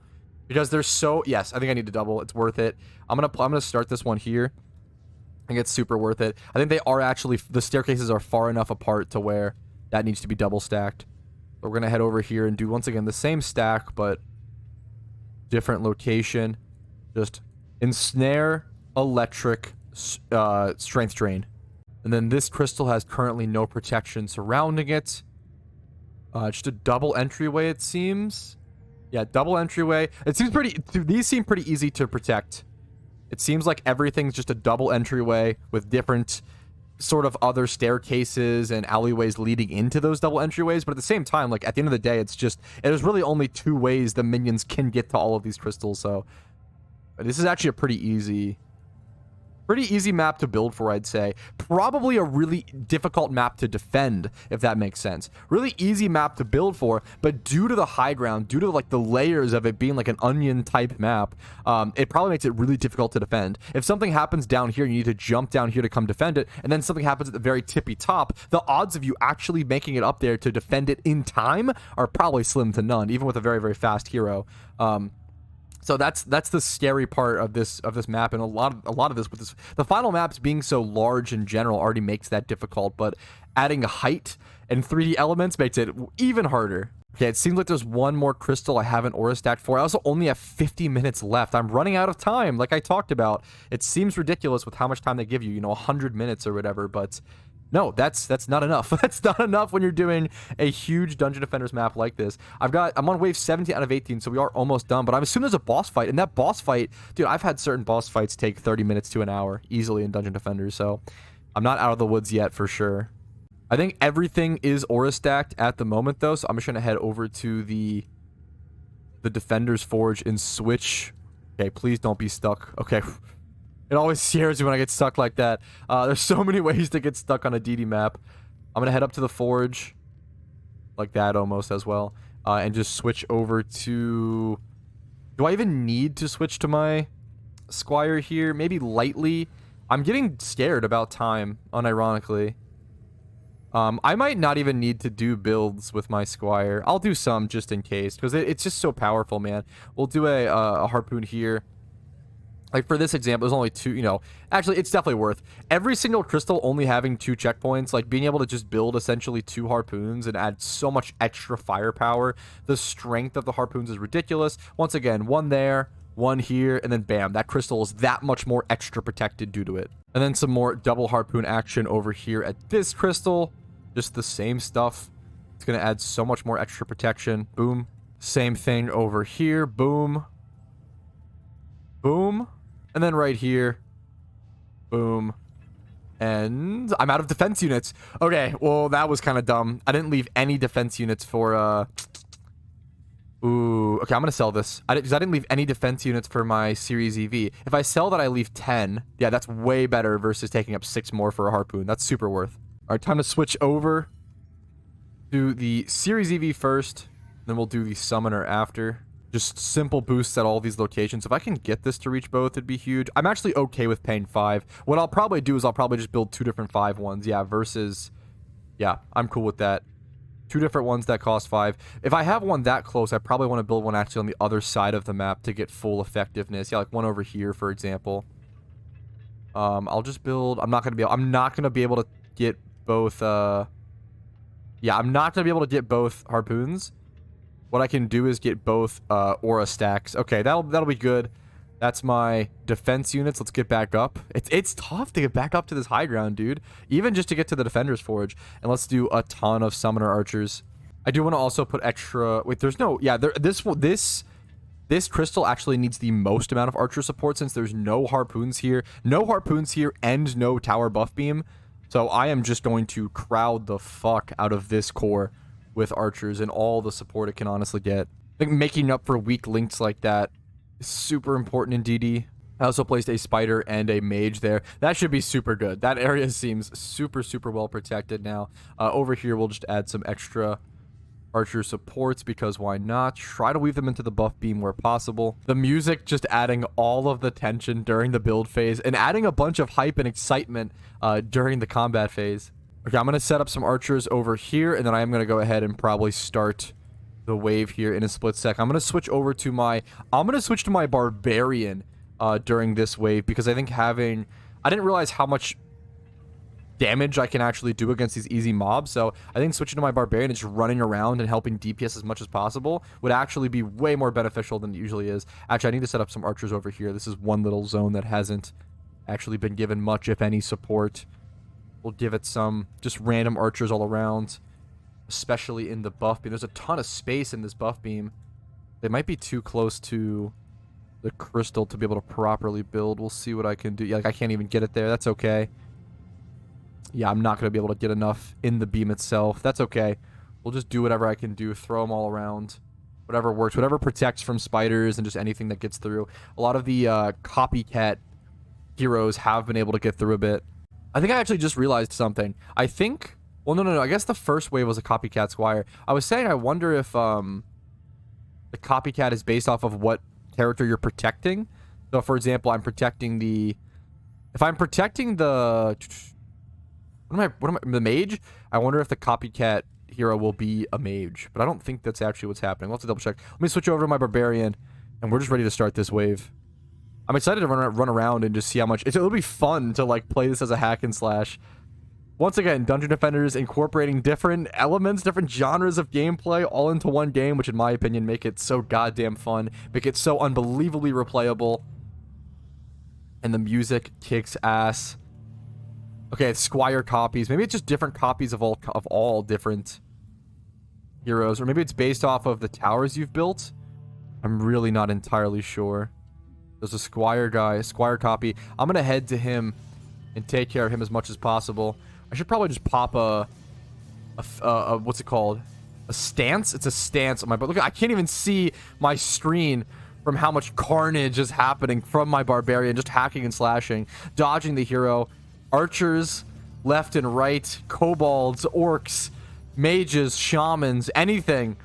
Because there's so, yes, I think I need to double. It's worth it. I'm gonna start this one here. I think it's super worth it. I think they are actually, the staircases are far enough apart to where that needs to be double stacked. We're gonna head over here and do, once again, the same stack, but different location. Just ensnare, electric, strength drain. And then this crystal has currently no protection surrounding it. Just a double entryway, it seems. Yeah, double entryway. It seems pretty, these seem pretty easy to protect. It seems like everything's just a double entryway with different sort of other staircases and alleyways leading into those double entryways. But at the same time, like at the end of the day, it's just, there's really only 2 ways the minions can get to all of these crystals. So this is actually a pretty easy map to build for, I'd say. Probably a really difficult map to defend, if that makes sense. Really easy map to build for, but due to the high ground, due to like the layers of it being like an onion type map, it probably makes it really difficult to defend. If something happens down here, you need to jump down here to come defend it, and then something happens at the very tippy top, the odds of you actually making it up there to defend it in time are probably slim to none, even with a very, very fast hero. So that's the scary part of this map, and a lot of this with this, the final maps being so large in general already makes that difficult, but adding height and 3D elements makes it even harder. Okay, it seems like there's one more crystal I haven't aura stacked for. I also only have 50 minutes left. I'm running out of time, like I talked about. It seems ridiculous with how much time they give you, you know, 100 minutes or whatever, but no, that's not enough. That's not enough when you're doing a huge Dungeon Defenders map like this. I'm on wave 17 out of 18, so we are almost done, but I'm assuming there's a boss fight, and that boss fight, dude, I've had certain boss fights take 30 minutes to an hour easily in Dungeon Defenders, so I'm not out of the woods yet for sure. I think everything is aura stacked at the moment, though, so I'm just going to head over to the Defender's Forge and switch. Okay, please don't be stuck. Okay. It always scares me when I get stuck like that. There's so many ways to get stuck on a DD map. I'm going to head up to the Forge, like that almost as well, and just switch over to... Do I even need to switch to my Squire here? Maybe lightly. I'm getting scared about time, unironically. I might not even need to do builds with my Squire. I'll do some just in case, because it's just so powerful, man. We'll do a harpoon here. Like, for this example, there's only 2, you know, actually, it's definitely worth. Every single crystal only having 2 checkpoints, like, being able to just build, essentially, 2 harpoons and add so much extra firepower. The strength of the harpoons is ridiculous. Once again, 1 there, 1 here, and then bam, that crystal is that much more extra protected due to it. And then some more double harpoon action over here at this crystal. Just the same stuff. It's going to add so much more extra protection. Boom. Same thing over here. Boom. Boom. And then right here, boom, and I'm out of defense units. Okay, well, that was kind of dumb. I didn't leave any defense units for, ooh, okay, I'm going to sell this. Because I didn't leave any defense units for my Series EV. If I sell that, I leave 10. Yeah, that's way better versus taking up 6 more for a harpoon. That's super worth. All right, time to switch over to the Series EV first, then we'll do the Summoner after. Just simple boosts at all these locations. If I can get this to reach both, it'd be huge. I'm actually okay with paying 5. What I'll probably do is I'll probably just build 2 different 5 ones. Yeah, versus... Yeah, I'm cool with that. 2 different ones that cost 5. If I have one that close, I probably want to build one actually on the other side of the map to get full effectiveness. Yeah, like one over here, for example. I'll just build... I'm not going to be able to get both... Yeah, I'm not going to be able to get both harpoons. What I can do is get both aura stacks. Okay, that'll be good. That's my defense units. Let's get back up. It's tough to get back up to this high ground, dude. Even just to get to the Defender's Forge. And let's do a ton of Summoner Archers. I do want to also put extra... Wait, there's no... Yeah, this crystal actually needs the most amount of Archer support since there's no harpoons here. No harpoons here and no Tower Buff Beam. So I am just going to crowd the fuck out of this core with archers and all the support it can honestly get. I think making up for weak links like that is super important in DD. I also placed a spider and a mage there. That should be super good. That area seems super, super well protected now. Over here, we'll just add some extra Archer supports, because why not? Try to weave them into the buff beam where possible. The music just adding all of the tension during the build phase and adding a bunch of hype and excitement during the combat phase. Okay, I'm going to set up some archers over here, and then I'm going to go ahead and probably start the wave here in a split sec. I'm going to switch over to my... I'm going to switch to my barbarian during this wave, because I think having... I didn't realize how much damage I can actually do against these easy mobs, so I think switching to my barbarian and just running around and helping DPS as much as possible would actually be way more beneficial than it usually is. Actually, I need to set up some archers over here. This is one little zone that hasn't actually been given much, if any, support. We'll give it some just random archers all around, especially in the buff beam. There's a ton of space in this buff beam. They might be too close to the crystal to be able to properly build. We'll see what I can do. Yeah, like I can't even get it there. That's okay. Yeah, I'm not going to be able to get enough in the beam itself. That's okay. We'll just do whatever I can do. Throw them all around. Whatever works. Whatever protects from spiders and just anything that gets through. A lot of the copycat heroes have been able to get through a bit. I think I actually just realized something. I think... Well, no. I guess the first wave was a copycat squire. I was saying I wonder if the copycat is based off of what character you're protecting. So, for example, I'm protecting the... If I'm protecting the... the mage? I wonder if the copycat hero will be a mage. But I don't think that's actually what's happening. We'll have to double check. Let me switch over to my barbarian, and we're just ready to start this wave. I'm excited to run around and just see how much... It'll be fun to, like, play this as a hack and slash. Once again, Dungeon Defenders incorporating different elements, different genres of gameplay all into one game, which in my opinion make it so goddamn fun, make it so unbelievably replayable. And the music kicks ass. Okay, it's Squire copies. Maybe it's just different copies of all different heroes, or maybe it's based off of the towers you've built. I'm really not entirely sure. There's a Squire guy, a Squire copy. I'm gonna head to him and take care of him as much as possible. I should probably just pop a what's it called? A stance? It's a stance on my... But look, I can't even see my screen from how much carnage is happening from my barbarian, just hacking and slashing, dodging the hero. Archers left and right, kobolds, orcs, mages, shamans, anything.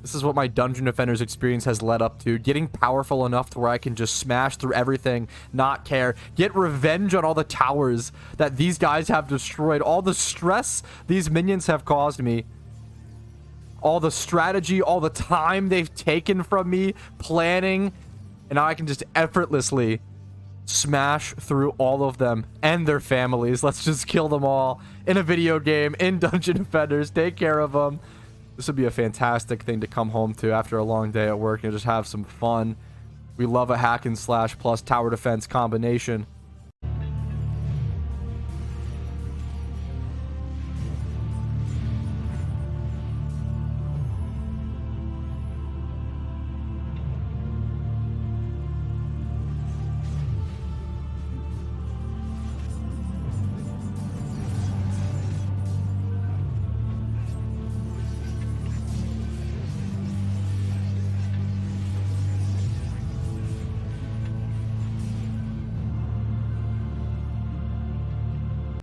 This is what my Dungeon Defenders experience has led up to. Getting powerful enough to where I can just smash through everything, not care. Get revenge on all the towers that these guys have destroyed. All the stress these minions have caused me. All the strategy, all the time they've taken from me, planning. And now I can just effortlessly smash through all of them and their families. Let's just kill them all in a video game, in Dungeon Defenders. Take care of them. This would be a fantastic thing to come home to after a long day at work and just have some fun. We love a hack and slash plus tower defense combination.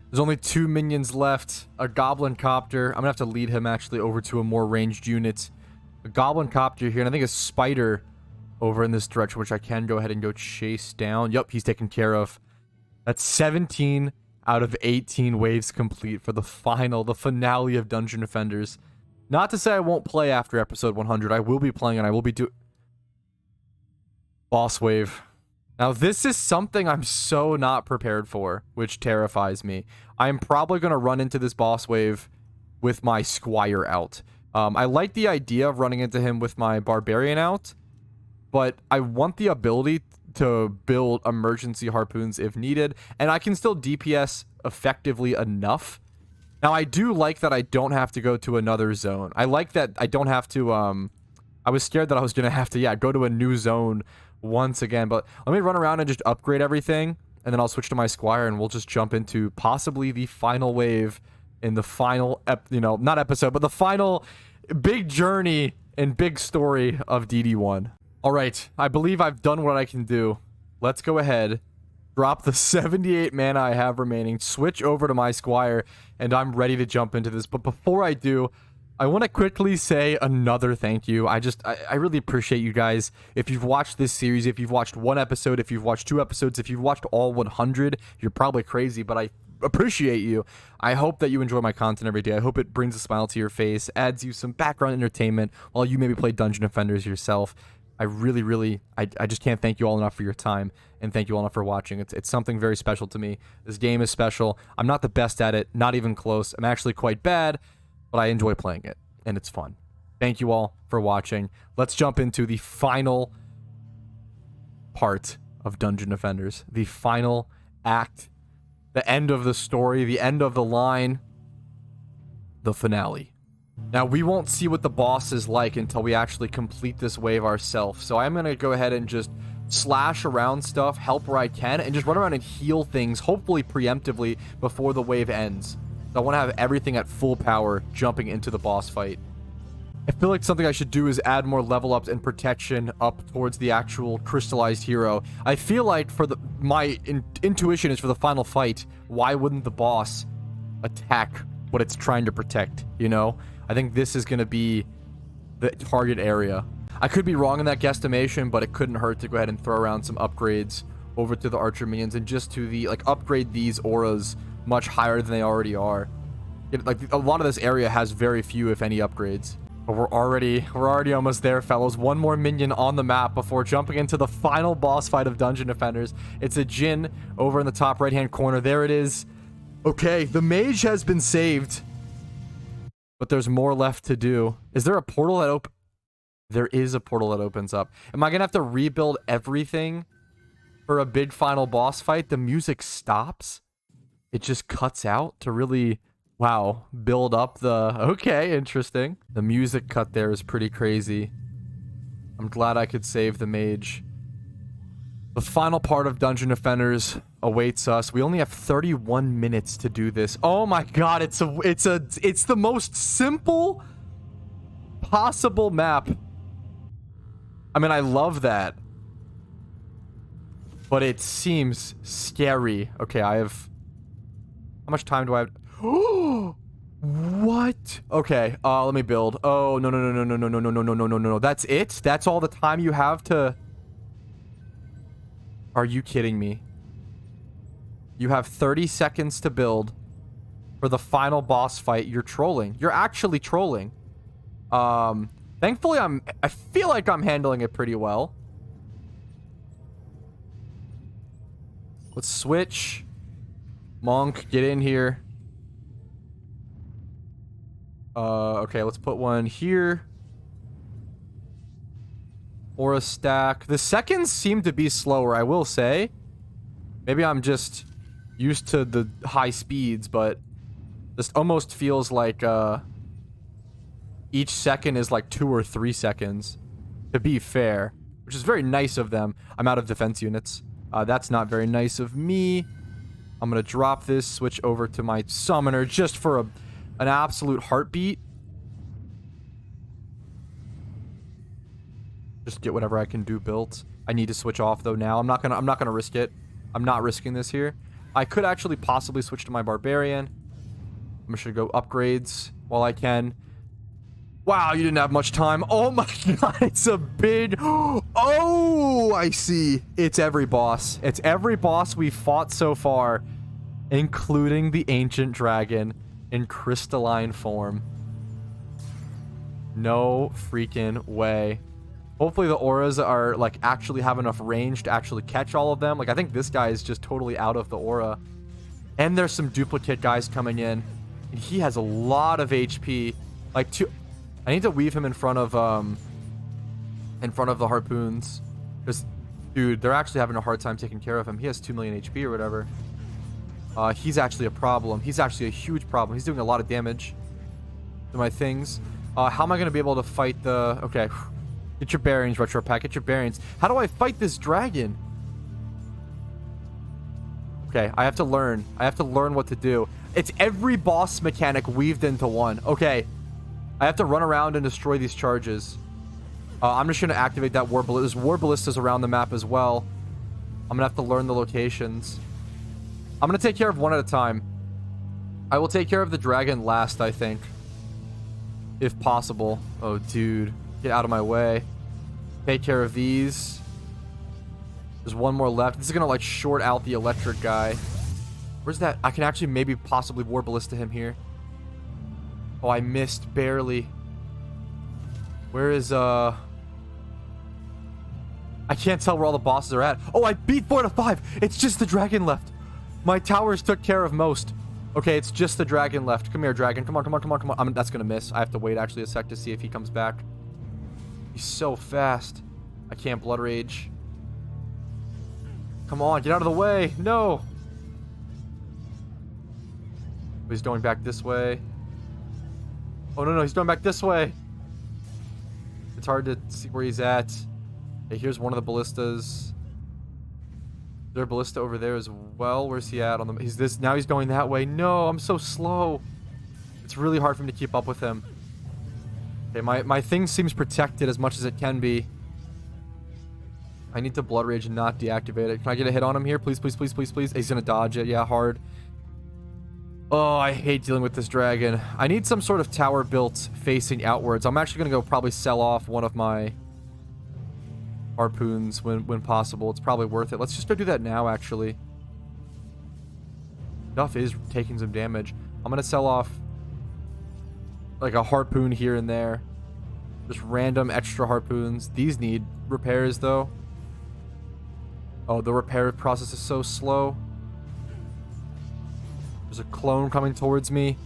There's only 2 minions left. A goblin copter. I'm gonna have to lead him actually over to a more ranged unit. A goblin copter here, and I think a spider over in this direction, which I can go ahead and go chase down. Yup, he's taken care of. That's 17 out of 18 waves complete for the finale of Dungeon Defenders. Not to say I won't play after episode 100. I will be playing, and I will be boss wave. Now, this is something I'm so not prepared for, which terrifies me. I'm probably going to run into this boss wave with my Squire out. I like the idea of running into him with my Barbarian out, but I want the ability to build emergency harpoons if needed, and I can still DPS effectively enough. Now, I do like that I don't have to go to another zone. I like that I don't have to, I was scared that I was going to have to, go to a new zone once again, but let me run around and just upgrade everything, and then I'll switch to my Squire, and we'll just jump into possibly the final wave in the final, not episode, but the final big journey and big story of DD1. All right, I believe I've done what I can do. Let's go ahead, drop the 78 mana I have remaining, switch over to my Squire, and I'm ready to jump into this. But before I do, I want to quickly say another thank you. I really appreciate you guys. If you've watched this series, if you've watched one episode, if you've watched 2 episodes, if you've watched all 100, you're probably crazy, but I appreciate you. I hope that you enjoy my content every day. I hope it brings a smile to your face, adds you some background entertainment while you maybe play Dungeon Defenders yourself. I really, I just can't thank you all enough for your time, and thank you all enough for watching. It's something very special to me. This game is special. I'm not the best at it, not even close. I'm actually quite bad, but I enjoy playing it, and it's fun. Thank you all for watching. Let's jump into the final part of Dungeon Defenders. The final act, the end of the story, the end of the line, the finale. Now, we won't see what the boss is like until we actually complete this wave ourselves. So I'm going to go ahead and just slash around stuff, help where I can, and just run around and heal things, hopefully preemptively, before the wave ends. So I want to have everything at full power jumping into the boss fight. I feel like something I should do is add more level ups and protection up towards the actual crystallized hero. I feel like for my intuition is for the final fight, why wouldn't the boss attack what it's trying to protect, you know? I think this is going to be the target area. I could be wrong in that guesstimation, but it couldn't hurt to go ahead and throw around some upgrades over to the archer minions and just to the, like, upgrade these auras much higher than they already are. Like, a lot of this area has very few, if any, upgrades. But we're already almost there, fellows. One more minion on the map before jumping into the final boss fight of Dungeon Defenders. It's a Jinn over in the top right-hand corner. There it is. Okay, the mage has been saved. But there's more left to do. Is there a portal that There is a portal that opens up. Am I gonna have to rebuild everything for a big final boss fight? The music stops. It just cuts out to really, wow, build up the... Okay, interesting. The music cut there is pretty crazy. I'm glad I could save the mage. The final part of Dungeon Defenders awaits us. We only have 31 minutes to do this. Oh my god, it's the most simple possible map. I mean, I love that. But it seems scary. Okay, I have... How much time do I have? Oh, what? Okay, let me build. Oh, no. That's it? That's all the time you have to... Are you kidding me? You have 30 seconds to build for the final boss fight. You're trolling. You're actually trolling. Thankfully, I feel like I'm handling it pretty well. Let's switch. Monk, get in here. Okay, let's put one here. Or a stack. The seconds seem to be slower, I will say. Maybe I'm just used to the high speeds, but this almost feels like each second is like 2 or 3 seconds, to be fair, which is very nice of them. I'm out of defense units. That's not very nice of me. I'm gonna drop this, switch over to my summoner just for an absolute heartbeat. Just get whatever I can do built. I need to switch off though now. I'm not gonna risk it. I'm not risking this here. I could actually possibly switch to my barbarian. I'm just gonna go upgrades while I can. Wow, you didn't have much time. Oh my god, it's a big... Oh, I see. It's every boss. It's every boss we've fought so far, including the ancient dragon in crystalline form. No freaking way. Hopefully the auras are, like, actually have enough range to actually catch all of them. Like, I think this guy is just totally out of the aura. And there's some duplicate guys coming in. And he has a lot of HP. Like, I need to weave him in front of the harpoons. Because, dude, they're actually having a hard time taking care of him. He has 2 million HP or whatever. He's actually a problem. He's actually a huge problem. He's doing a lot of damage to my things. How am I going to be able to fight the... Okay. Get your bearings, Retro Pack. Get your bearings. How do I fight this dragon? Okay, I have to learn. I have to learn what to do. It's every boss mechanic weaved into one. Okay. I have to run around and destroy these charges. I'm just going to activate that war ballista. There's war ballistas around the map as well. I'm going to have to learn the locations. I'm going to take care of one at a time. I will take care of the dragon last, I think. if possible. Oh, dude. Get out of my way. Take care of these. There's one more left. This is gonna like short out the electric guy. Where's that? I can actually maybe possibly war ballista him here. Oh, I missed barely. Where is I can't tell where all the bosses are at. Oh, I beat 4 to 5. It's just the dragon left. My towers took care of most. Okay, it's just the dragon left. Come here, dragon. Come on, come on, come on, come on. That's gonna miss. I have to wait actually a sec to see if he comes back. He's so fast. I can't blood rage. Come on, get out of the way. No. He's going back this way. Oh, no, he's going back this way. It's hard to see where he's at. Okay, here's one of the ballistas. Is there a ballista over there as well? Where's he at? Now he's going that way. No, I'm so slow. It's really hard for me to keep up with him. Okay, my thing seems protected as much as it can be. I need to blood rage and not deactivate it. Can I get a hit on him here? Please, please, please, please, please. He's gonna dodge it. Yeah, hard. Oh, I hate dealing with this dragon. I need some sort of tower built facing outwards. I'm actually gonna go probably sell off one of my harpoons when possible. It's probably worth it. Let's just go do that now, actually. Stuff is taking some damage. I'm gonna sell off like a harpoon here and there. Just random extra harpoons. These need repairs, though. Oh, the repair process is so slow. There's a clone coming towards me.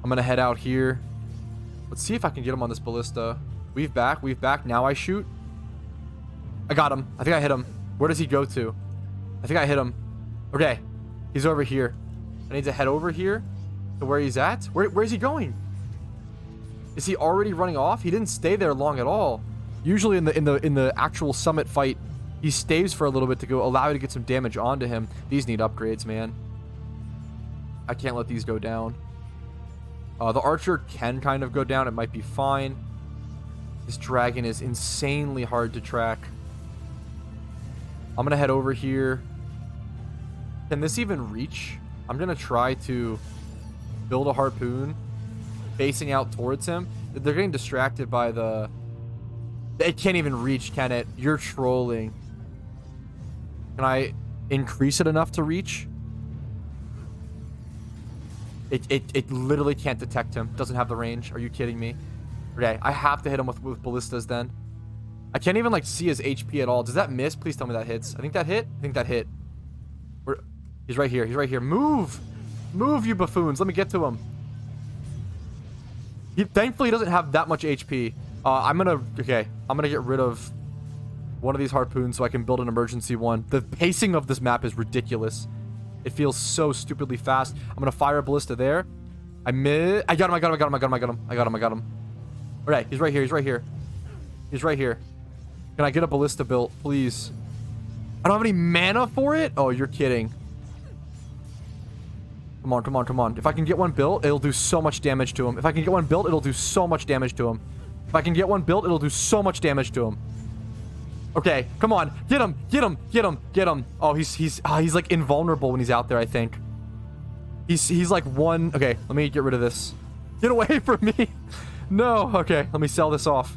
I'm gonna head out here. Let's see if I can get him on this ballista. Weave back, weave back. Now I shoot. I got him. I think I hit him. Where does he go to? I think I hit him. Okay. He's over here. I need to head over here to where he's at. Where's he going? Is he already running off? He didn't stay there long at all. Usually in the actual summit fight, he stays for a little bit to go allow you to get some damage onto him. These need upgrades, man. I can't let these go down. The archer can kind of go down. It might be fine. This dragon is insanely hard to track. I'm gonna head over here. Can this even reach? I'm gonna try to build a harpoon facing out towards him. They're getting distracted by the... It can't even reach, can it? You're trolling. Can I increase it enough to reach? It literally can't detect him. Doesn't have the range. Are you kidding me? Okay, I have to hit him with ballistas then. I can't even like see his HP at all. Does that miss? Please tell me that hits. I think that hit. I think that hit. He's right here. He's right here. Move! Move, you buffoons. Let me get to him. Thankfully, he doesn't have that much HP. I'm gonna get rid of one of these harpoons so I can build an emergency one. The pacing of this map is ridiculous. It feels so stupidly fast. I'm gonna fire a ballista there. I got him. Alright, he's right here. He's right here. Can I get a ballista built, please? I don't have any mana for it? Oh, you're kidding. Come on. If I can get one built, it'll do so much damage to him. Okay, come on. Get him. Oh, he's like invulnerable when he's out there, I think. He's like one... Okay, let me get rid of this. Get away from me. No. Okay, let me sell this off.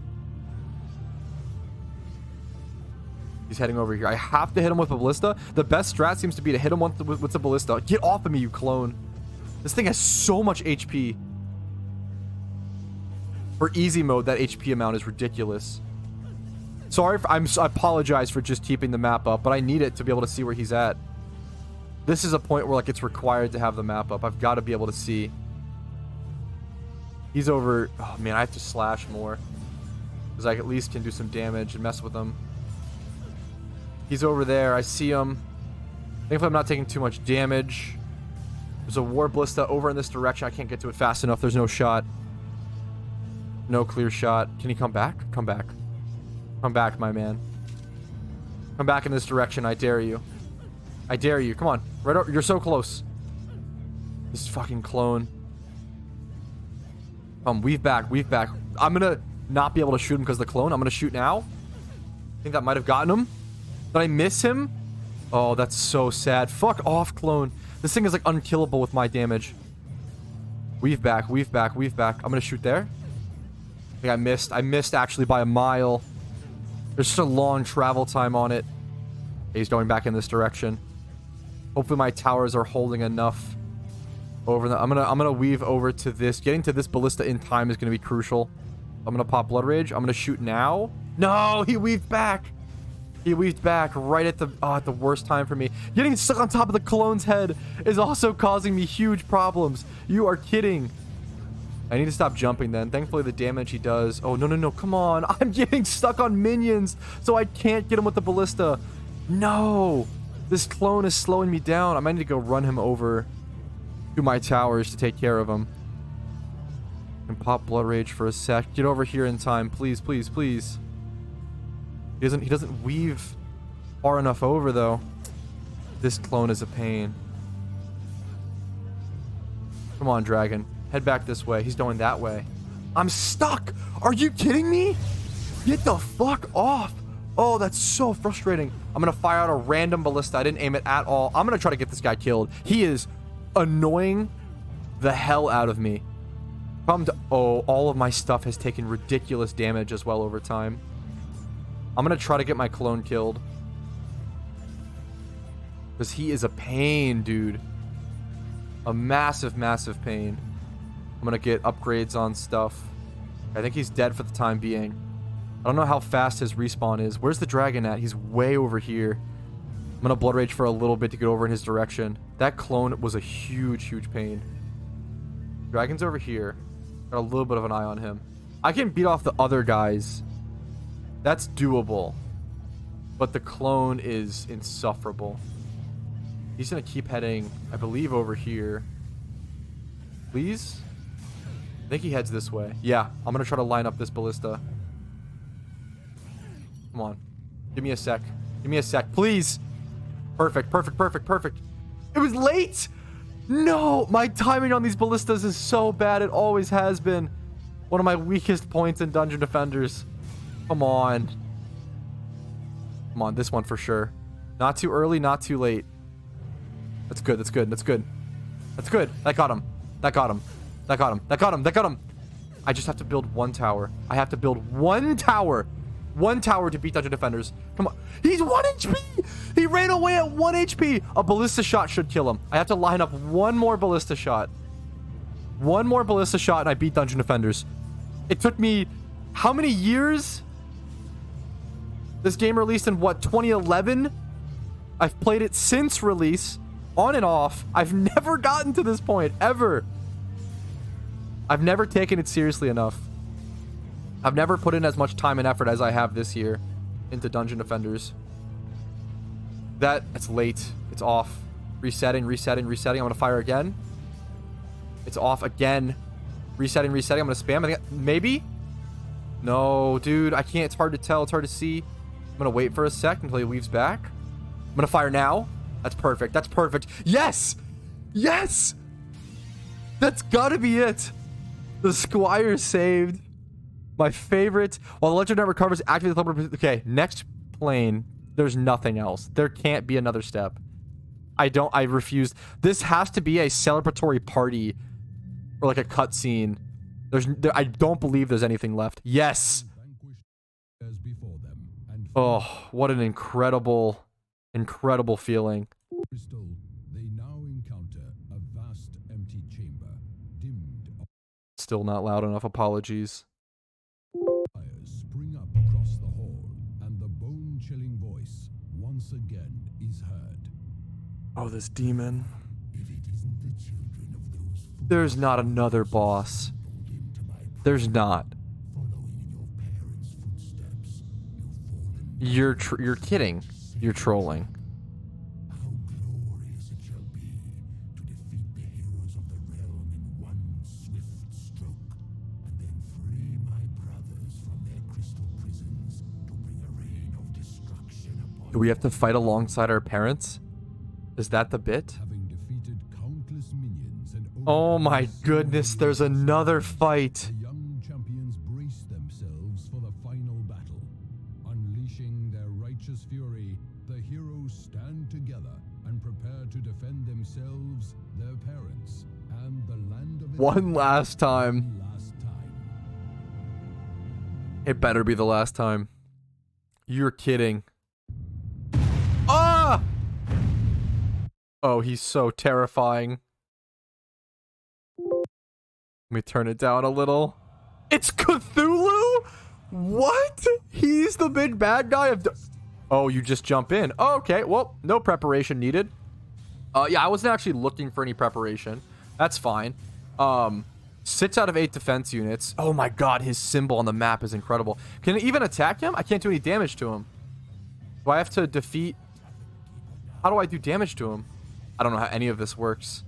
He's heading over here. I have to hit him with a ballista. The best strat seems to be to hit him with the ballista. Get off of me, you clone. This thing has so much HP. For easy mode, that HP amount is ridiculous. Sorry, I apologize for just keeping the map up, but I need it to be able to see where he's at. This is a point where like it's required to have the map up. I've got to be able to see. He's over... Oh, man, I have to slash more. Because I at least can do some damage and mess with him. He's over there. I see him. Thankfully, I'm not taking too much damage. There's a war ballista over in this direction. I can't get to it fast enough. There's no shot. No clear shot. Can he come back? Come back. Come back, my man. Come back in this direction. I dare you. I dare you. Come on. Right over. You're so close. This fucking clone. Weave back. I'm gonna not be able to shoot him because of the clone. I'm gonna shoot now. I think that might have gotten him. Did I miss him? Oh, that's so sad. Fuck off, clone. This thing is like unkillable with my damage. Weave back. I'm gonna shoot there. think I missed. I missed actually by a mile. There's such a long travel time on it. He's going back in this direction. Hopefully my towers are holding enough over the... I'm gonna weave over to this. Getting to this ballista in time is gonna be crucial. I'm gonna pop Blood Rage. I'm gonna shoot now. No, he weaved back. He weaved back right at the worst time for me. Getting stuck on top of the clone's head is also causing me huge problems. You are kidding. I need to stop jumping then. Thankfully, the damage he does... Oh, no, no, no. Come on. I'm getting stuck on minions, so I can't get him with the ballista. No. This clone is slowing me down. I might need to go run him over to my towers to take care of him. And pop Blood Rage for a sec. Get over here in time. Please, please, please. He doesn't weave far enough over, though. This clone is a pain. Come on, dragon. Head back this way. He's going that way. I'm stuck! Are you kidding me? Get the fuck off! Oh, that's so frustrating. I'm gonna fire out a random ballista. I didn't aim it at all. I'm gonna try to get this guy killed. He is annoying the hell out of me. Oh, all of my stuff has taken ridiculous damage as well over time. I'm gonna try to get my clone killed. Because he is a pain, dude. A massive, massive pain. I'm gonna get upgrades on stuff. I think he's dead for the time being. I don't know how fast his respawn is. Where's the dragon at? He's way over here. I'm gonna Blood Rage for a little bit to get over in his direction. That clone was a huge, huge pain. Dragon's over here. Got a little bit of an eye on him. I can beat off the other guys. That's doable. But the clone is insufferable. He's gonna keep heading, I believe, over here. Please? I think he heads this way. Yeah, I'm gonna try to line up this ballista. Come on. Give me a sec. Give me a sec, please. Perfect, perfect, perfect, perfect. It was late! No! My timing on these ballistas is so bad. It always has been. One of my weakest points in Dungeon Defenders. Come on. Come on, this one for sure. Not too early, not too late. That's good, that's good, that's good. That's good. That got him. That got him. That got him. That got him. That got him. I just have to build one tower. I have to build one tower. One tower to beat Dungeon Defenders. Come on. He's 1 HP! He ran away at 1 HP! A ballista shot should kill him. I have to line up one more ballista shot. One more ballista shot and I beat Dungeon Defenders. It took me... How many years? This game released in, what, 2011? I've played it since release. On and off. I've never gotten to this point. Ever. I've never taken it seriously enough. I've never put in as much time and effort as I have this year into Dungeon Defenders. That's late. It's off. Resetting, resetting, resetting. I'm gonna fire again. It's off again. Resetting, resetting. I'm gonna spam. I think maybe? No, dude. I can't. It's hard to tell. It's hard to see. I'm gonna wait for a sec until he weaves back. I'm gonna fire now. That's perfect. That's perfect. Yes! Yes! That's gotta be it. The Squire saved. My favorite. While the Legend Network recovers, activate the teleporter. Okay, next plane. There's nothing else. There can't be another step. I refuse. This has to be a celebratory party or like a cutscene. I don't believe there's anything left. Yes. Oh, what an incredible, incredible feeling. Crystal, they now encounter a vast empty chamber, dimmed. Still not loud enough. Apologies. Fires spring up across the hall, and the bone-chilling voice once again is heard. Oh, this demon. If it isn't the children of those There's not another boss. into my There's not. following in your parents' footsteps, you've fallen. You're kidding. You're trolling. How glorious it shall be to defeat the heroes of the realm in one swift stroke, and then free my brothers from their crystal prisons to bring a reign of destruction upon. Do we have to fight alongside our parents? Is that the bit? Having defeated countless minions and Oh my goodness, there's another fight. the young champions brace themselves for the final battle. Unleashing their righteous fury, the heroes stand together and prepare to defend themselves, their parents, and the land of One last time. last time. It better be the last time. You're kidding. Ah! Oh, he's so terrifying. Let me turn it down a little. It's Cthulhu? What? He's the big bad guy of... Oh, you just jump in. Oh, okay, well, no preparation needed. Yeah, I wasn't actually looking for any preparation. That's fine. 6 out of 8 defense units. Oh my god, his symbol on the map is incredible. Can I even attack him? I can't do any damage to him. Do I have to defeat... How do I do damage to him? I don't know how any of this works.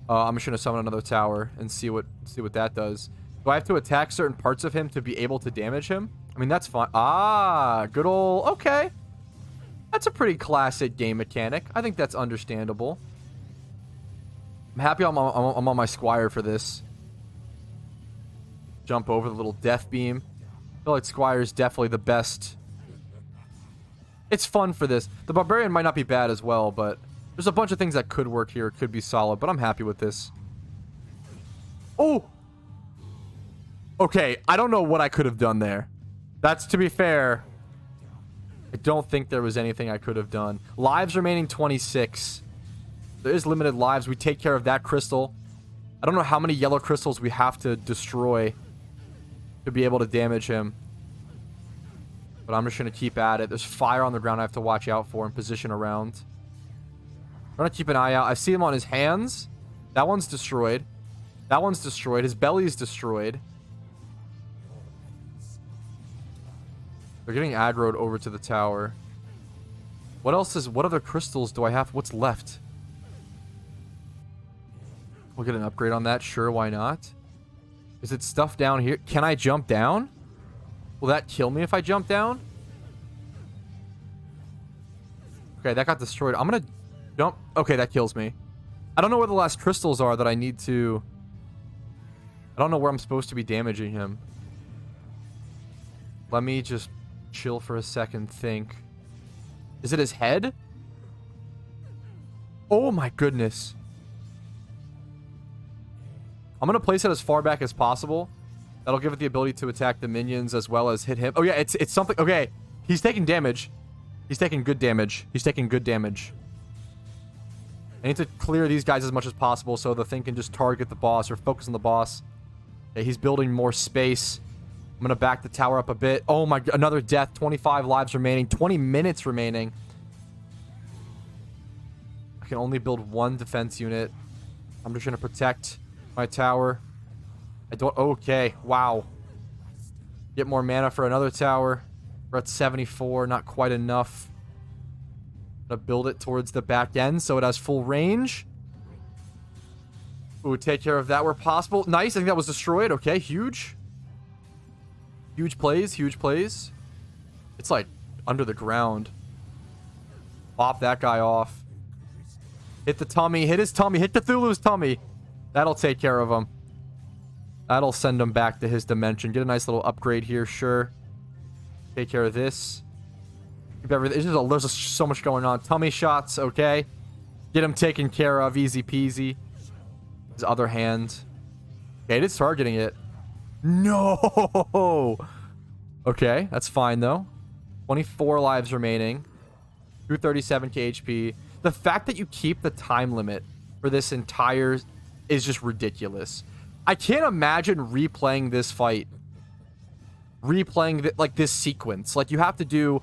I'm just gonna summon another tower and see what that does. Do I have to attack certain parts of him to be able to damage him? I mean, that's fine. Ah, good old... Okay. That's a pretty classic game mechanic. I think that's understandable. I'm happy I'm on my Squire for this. Jump over the little death beam. I feel like Squire is definitely the best. It's fun for this. The Barbarian might not be bad as well, but there's a bunch of things that could work here. Could be solid, but I'm happy with this. Oh! Okay, I don't know what I could have done there. That's, to be fair, I don't think there was anything I could have done. Lives remaining 26. There is limited lives. We take care of that crystal. I don't know how many yellow crystals we have to destroy to be able to damage him. But I'm just going to keep at it. There's fire on the ground I have to watch out for and position around. I'm going to keep an eye out. I see him on his hands. That one's destroyed. That one's destroyed. His belly's destroyed. They're getting aggroed over to the tower. What else is... What other crystals do I have? What's left? We'll get an upgrade on that. Sure, why not? Is it stuff down here? Can I jump down? Will that kill me if I jump down? Okay, that got destroyed. I'm gonna jump. Okay, that kills me. I don't know where the last crystals are that I need to... I don't know where I'm supposed to be damaging him. Let me just chill for a second, think. Is it his head? Oh my goodness. I'm going to place it as far back as possible. That'll give it the ability to attack the minions as well as hit him. Oh yeah, it's something. Okay, he's taking damage. He's taking good damage. He's taking good damage. I need to clear these guys as much as possible so the thing can just target the boss or focus on the boss. Okay, he's building more space. I'm going to back the tower up a bit. Oh my god, another death. 25 lives remaining. 20 minutes remaining. I can only build one defense unit. I'm just going to protect my tower. I don't... Okay, wow. Get more mana for another tower. We're at 74, not quite enough. Gonna build it towards the back end so it has full range. Ooh, take care of that where possible. Nice, I think that was destroyed. Okay, huge. Huge plays, huge plays. It's like under the ground. Pop that guy off. Hit the tummy, hit his tummy, hit Cthulhu's tummy. That'll take care of him. That'll send him back to his dimension. Get a nice little upgrade here, sure. Take care of this. Keep everything. There's just so much going on. Tummy shots, okay. Get him taken care of, easy peasy. His other hand. Okay, it is targeting it. No! Okay, that's fine though. 24 lives remaining. 237k HP. The fact that you keep the time limit for this entire is just ridiculous. I can't imagine replaying this fight. Replaying like this sequence. Like you have to do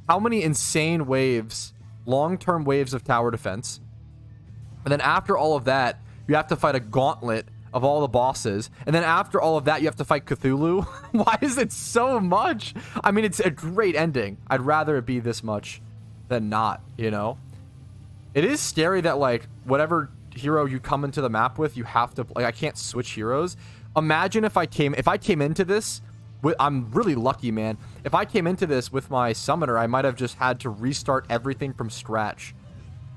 how many insane waves, long-term waves of tower defense. And then after all of that, you have to fight a gauntlet of all the bosses. And then after all of that, you have to fight Cthulhu. Why is it so much? I mean, it's a great ending. I'd rather it be this much than not, you know? It is scary that, like, whatever hero you come into the map with, you have to... Like, I can't switch heroes. Imagine if I came into this... I'm really lucky, man. If I came into this with my summoner, I might have just had to restart everything from scratch.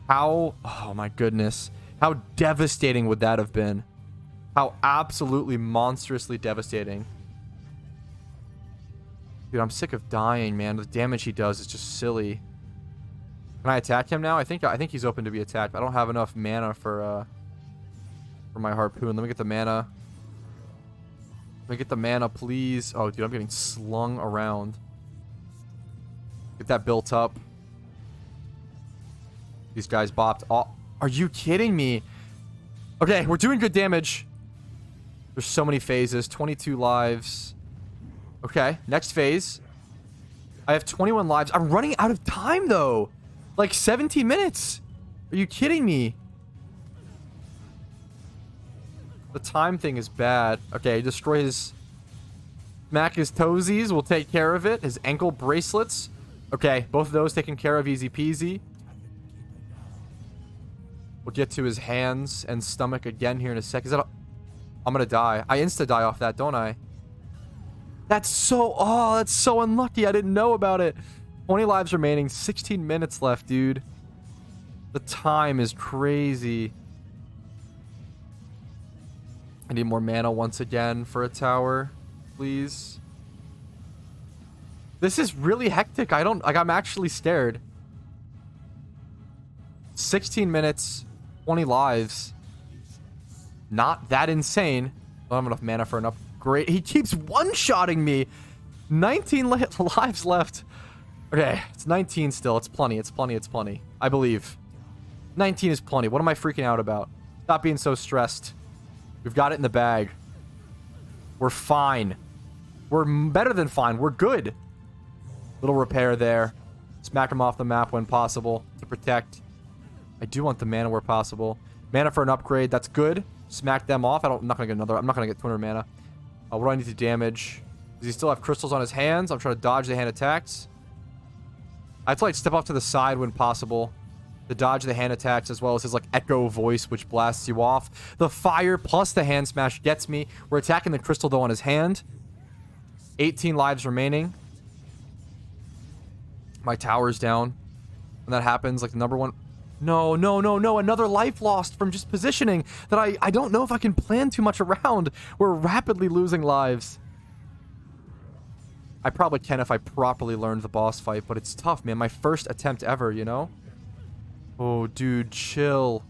How... Oh, my goodness. How devastating would that have been? How absolutely monstrously devastating. Dude, I'm sick of dying, man. The damage he does is just silly. Can I attack him now? I think he's open to be attacked. I don't have enough mana for my harpoon. Let me get the mana. Let me get the mana, please. Oh, dude, I'm getting slung around. Get that built up. These guys bopped. Oh, are you kidding me? Okay, we're doing good damage. There's so many phases. 22 lives. Okay, next phase. I have 21 lives. I'm running out of time, though. Like 17 minutes. Are you kidding me? The time thing is bad. Okay, destroy his... Smack his toesies. We'll take care of it. His ankle bracelets. Okay, both of those taken care of easy peasy. We'll get to his hands and stomach again here in a sec. Is that a... I'm gonna die. I insta-die off that, don't I? That's so... Oh, that's so unlucky. I didn't know about it. 20 lives remaining. 16 minutes left, dude. The time is crazy. I need more mana once again for a tower. Please. This is really hectic. I don't... Like, I'm actually scared. 16 minutes. 20 lives. Not that insane. I don't have enough mana for an upgrade. He keeps one-shotting me. 19 lives left. Okay, it's 19 still. It's plenty. It's plenty. It's plenty. I believe. 19 is plenty. What am I freaking out about? Stop being so stressed. We've got it in the bag. We're fine. We're better than fine. We're good. Little repair there. Smack him off the map when possible to protect. I do want the mana where possible. Mana for an upgrade. That's good. Smack them off. I'm not gonna get another. I'm not gonna get 200 mana. What do I need to damage? Does he still have crystals on his hands? I'm trying to dodge the hand attacks. I have to like step off to the side when possible to dodge the hand attacks, as well as his like echo voice, which blasts you off. The fire plus the hand smash gets me. We're attacking the crystal though on his hand. 18 lives remaining. My tower's down. When that happens, like the number one... No, no, no, no. Another life lost from just positioning that I don't know if I can plan too much around. We're rapidly losing lives. I probably can if I properly learned the boss fight, but it's tough, man. My first attempt ever, you know? Oh, dude, chill.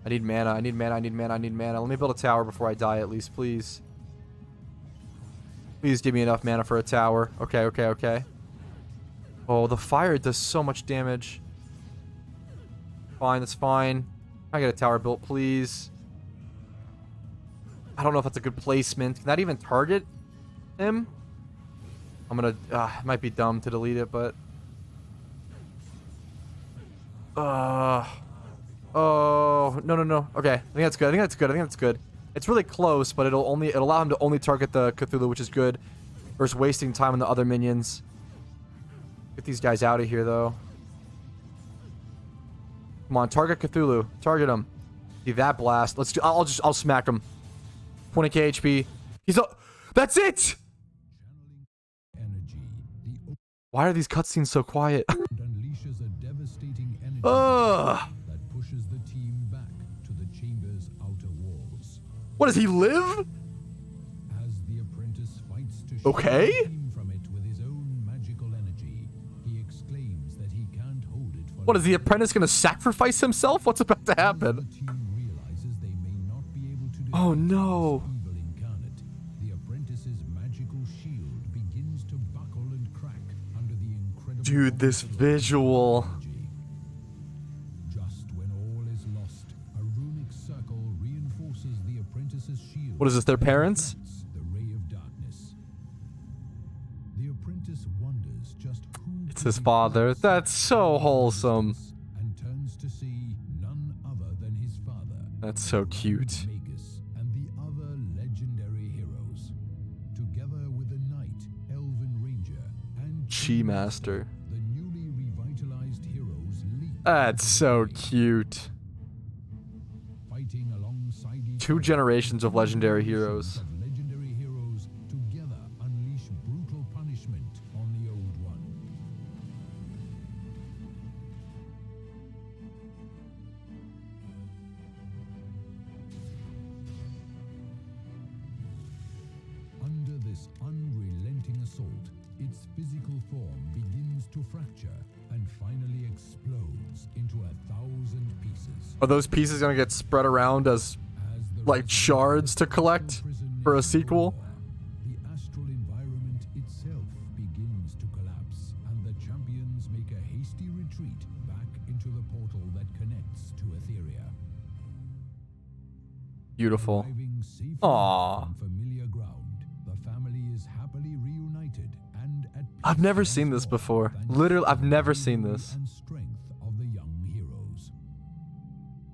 I need mana. I need mana. I need mana. I need mana. Let me build a tower before I die at least, please. Please give me enough mana for a tower. Okay, okay, okay. Oh, the fire does so much damage. Fine, that's fine. I get a tower built, please. I don't know if that's a good placement. Can that even target him? I'm gonna... it might be dumb to delete it, but... Oh, no, no, no. Okay, I think that's good. I think that's good. I think that's good. It's really close, but it'll allow him to only target the Cthulhu, which is good. Versus wasting time on the other minions. Get these guys out of here, though. Come on, target Cthulhu. Target him. See that blast. Let's do... I'll smack him. 20k HP. He's... That's it! Why are these cutscenes so quiet? Unleashes a devastating energy Ugh. that pushes the team back to the chamber's outer walls. What, does he live? As the apprentice fights to shield Okay. the team from it with his own magical energy, he exclaims that he can't hold it for What, is the apprentice gonna sacrifice himself? What's about to the happen? team realizes they may not be able to Oh, defeat no. this evil incarnate. The apprentice's magical shield begins to buckle and crack under the incredible Dude, this onslaught of visual. energy. Just when all is lost, a runic circle reinforces the apprentice's shield. What is this, their parents? and reflects the ray of darkness. The apprentice wonders just who It's could his be father. Christ That's so wholesome. and turns to see none other than his father. That's so cute. Magus and the other legendary heroes, together with the knight, elven ranger, and Chi Master. the newly revitalized heroes leap That's so cute. fighting alongside each Two other. generations of legendary heroes. Of legendary heroes together unleash brutal punishment on the old one. Under this unrelenting assault, its physical form begins to fracture and finally explodes into 1,000 pieces. Are those pieces gonna get spread around as As the like shards to collect for a sequel? portal that connects to Etheria. Beautiful. Arriving safely Aww. on familiar ground, the family is happily reunited and at I've peace never once seen this more, before. thanks Literally, to I've the never seen bravery this. and strength of the young heroes.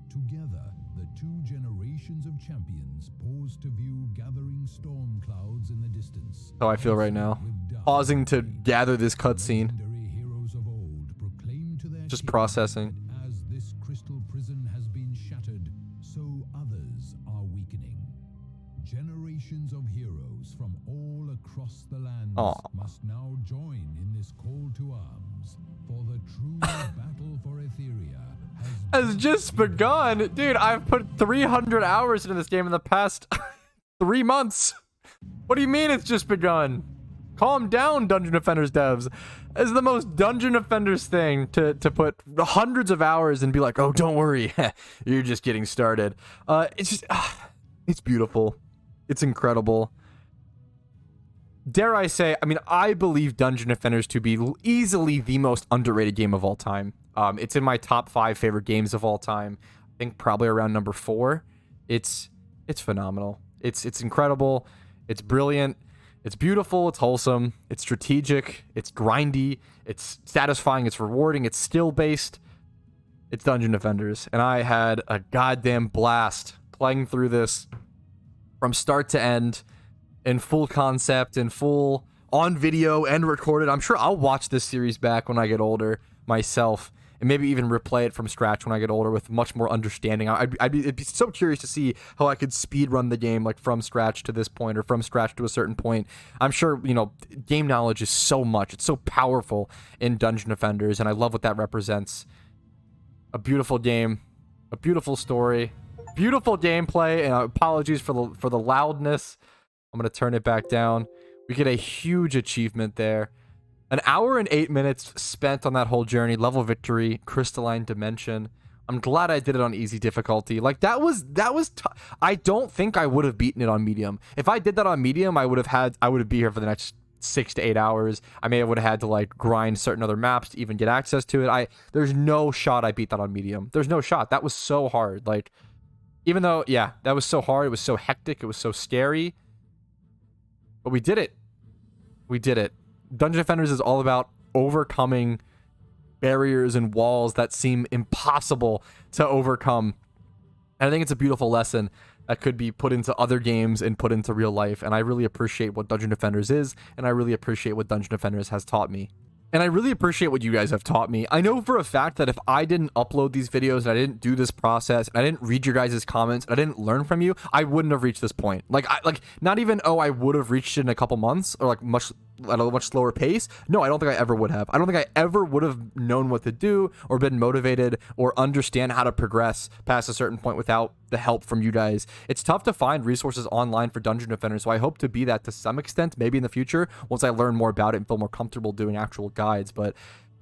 Together, the two generations of champions pause to view gathering storm clouds in the distance. How I feel right now. With dark Pausing to beauty, gather this cutscene. legendary heroes of old proclaim to their Just king processing. that as this crystal prison has been shattered, so others are weakening. Generations of heroes from all across the lands Aw. must now join in this call to arms, for the true battle for Etheria Has just begun. Dude, I've put 300 hours into this game in the past 3 months. What do you mean it's just begun? Calm down, Dungeon Defenders devs. It's the most Dungeon Defenders thing to put hundreds of hours and be like, oh, don't worry. You're just getting started. It's just, it's beautiful. It's incredible. Dare I say, I mean, I believe Dungeon Defenders to be easily the most underrated game of all time. It's in my top 5 favorite games of all time. I think probably around number 4. It's phenomenal. It's incredible. It's brilliant. It's beautiful. It's wholesome. It's strategic. It's grindy. It's satisfying. It's rewarding. It's skill-based. It's Dungeon Defenders. And I had a goddamn blast playing through this from start to end in full concept, in full on video and recorded. I'm sure I'll watch this series back when I get older myself, and maybe even replay it from scratch when I get older with much more understanding. I'd be so curious to see how I could speed run the game, like from scratch to this point or from scratch to a certain point. I'm sure, you know, game knowledge is so much. It's so powerful in Dungeon Defenders, and I love what that represents. A beautiful game, a beautiful story, beautiful gameplay, and apologies for the loudness. I'm going to turn it back down. We get a huge achievement there. An hour and 8 minutes spent on that whole journey. Level victory, Crystalline Dimension. I'm glad I did it on easy difficulty. Like, that was I don't think I would have beaten it on medium. If I did that on medium, I would be here for the next 6 to 8 hours. I may have would have had to like grind certain other maps to even get access to it. There's no shot I beat that on medium. There's no shot. That was so hard. Like, even though, yeah, that was so hard. It was so hectic. It was so scary. But we did it. We did it. Dungeon Defenders is all about overcoming barriers and walls that seem impossible to overcome. And I think it's a beautiful lesson that could be put into other games and put into real life. And I really appreciate what Dungeon Defenders is, and I really appreciate what Dungeon Defenders has taught me. And I really appreciate what you guys have taught me. I know for a fact that if I didn't upload these videos and I didn't do this process and I didn't read your guys' comments and I didn't learn from you, I wouldn't have reached this point. Like, not even, oh, I would have reached it in a couple months or like at a much slower pace. No, I don't think I ever would have. I don't think I ever would have known what to do or been motivated or understand how to progress past a certain point without the help from you guys. It's tough to find resources online for Dungeon Defenders, so I hope to be that to some extent, maybe in the future, once I learn more about it and feel more comfortable doing actual guides. But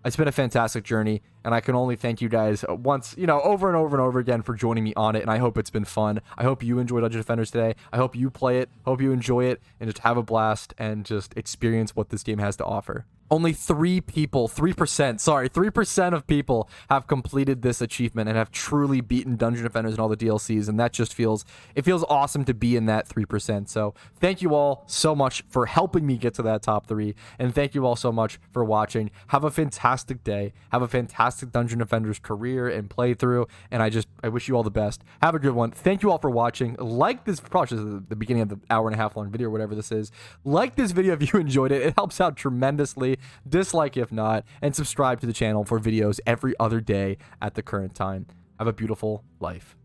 it's been a fantastic journey, and I can only thank you guys once, you know, over and over and over again for joining me on it, and I hope it's been fun. I hope you enjoyed Dungeon Defenders today. I hope you play it, hope you enjoy it, and just have a blast and just experience what this game has to offer. Only 3% of people have completed this achievement and have truly beaten Dungeon Defenders and all the DLCs, and that just feels awesome to be in that 3%. So thank you all so much for helping me get to that top 3, and thank you all so much for watching. Have a fantastic day. Have a fantastic Dungeon Defenders career and playthrough, and I wish you all the best. Have a good one. Thank you all for watching. Like this, probably just the beginning of the hour-and-a-half long video or whatever this is. Like this video if you enjoyed it. It helps out tremendously. Dislike if not, and subscribe to the channel for videos every other day at the current time. Have a beautiful life.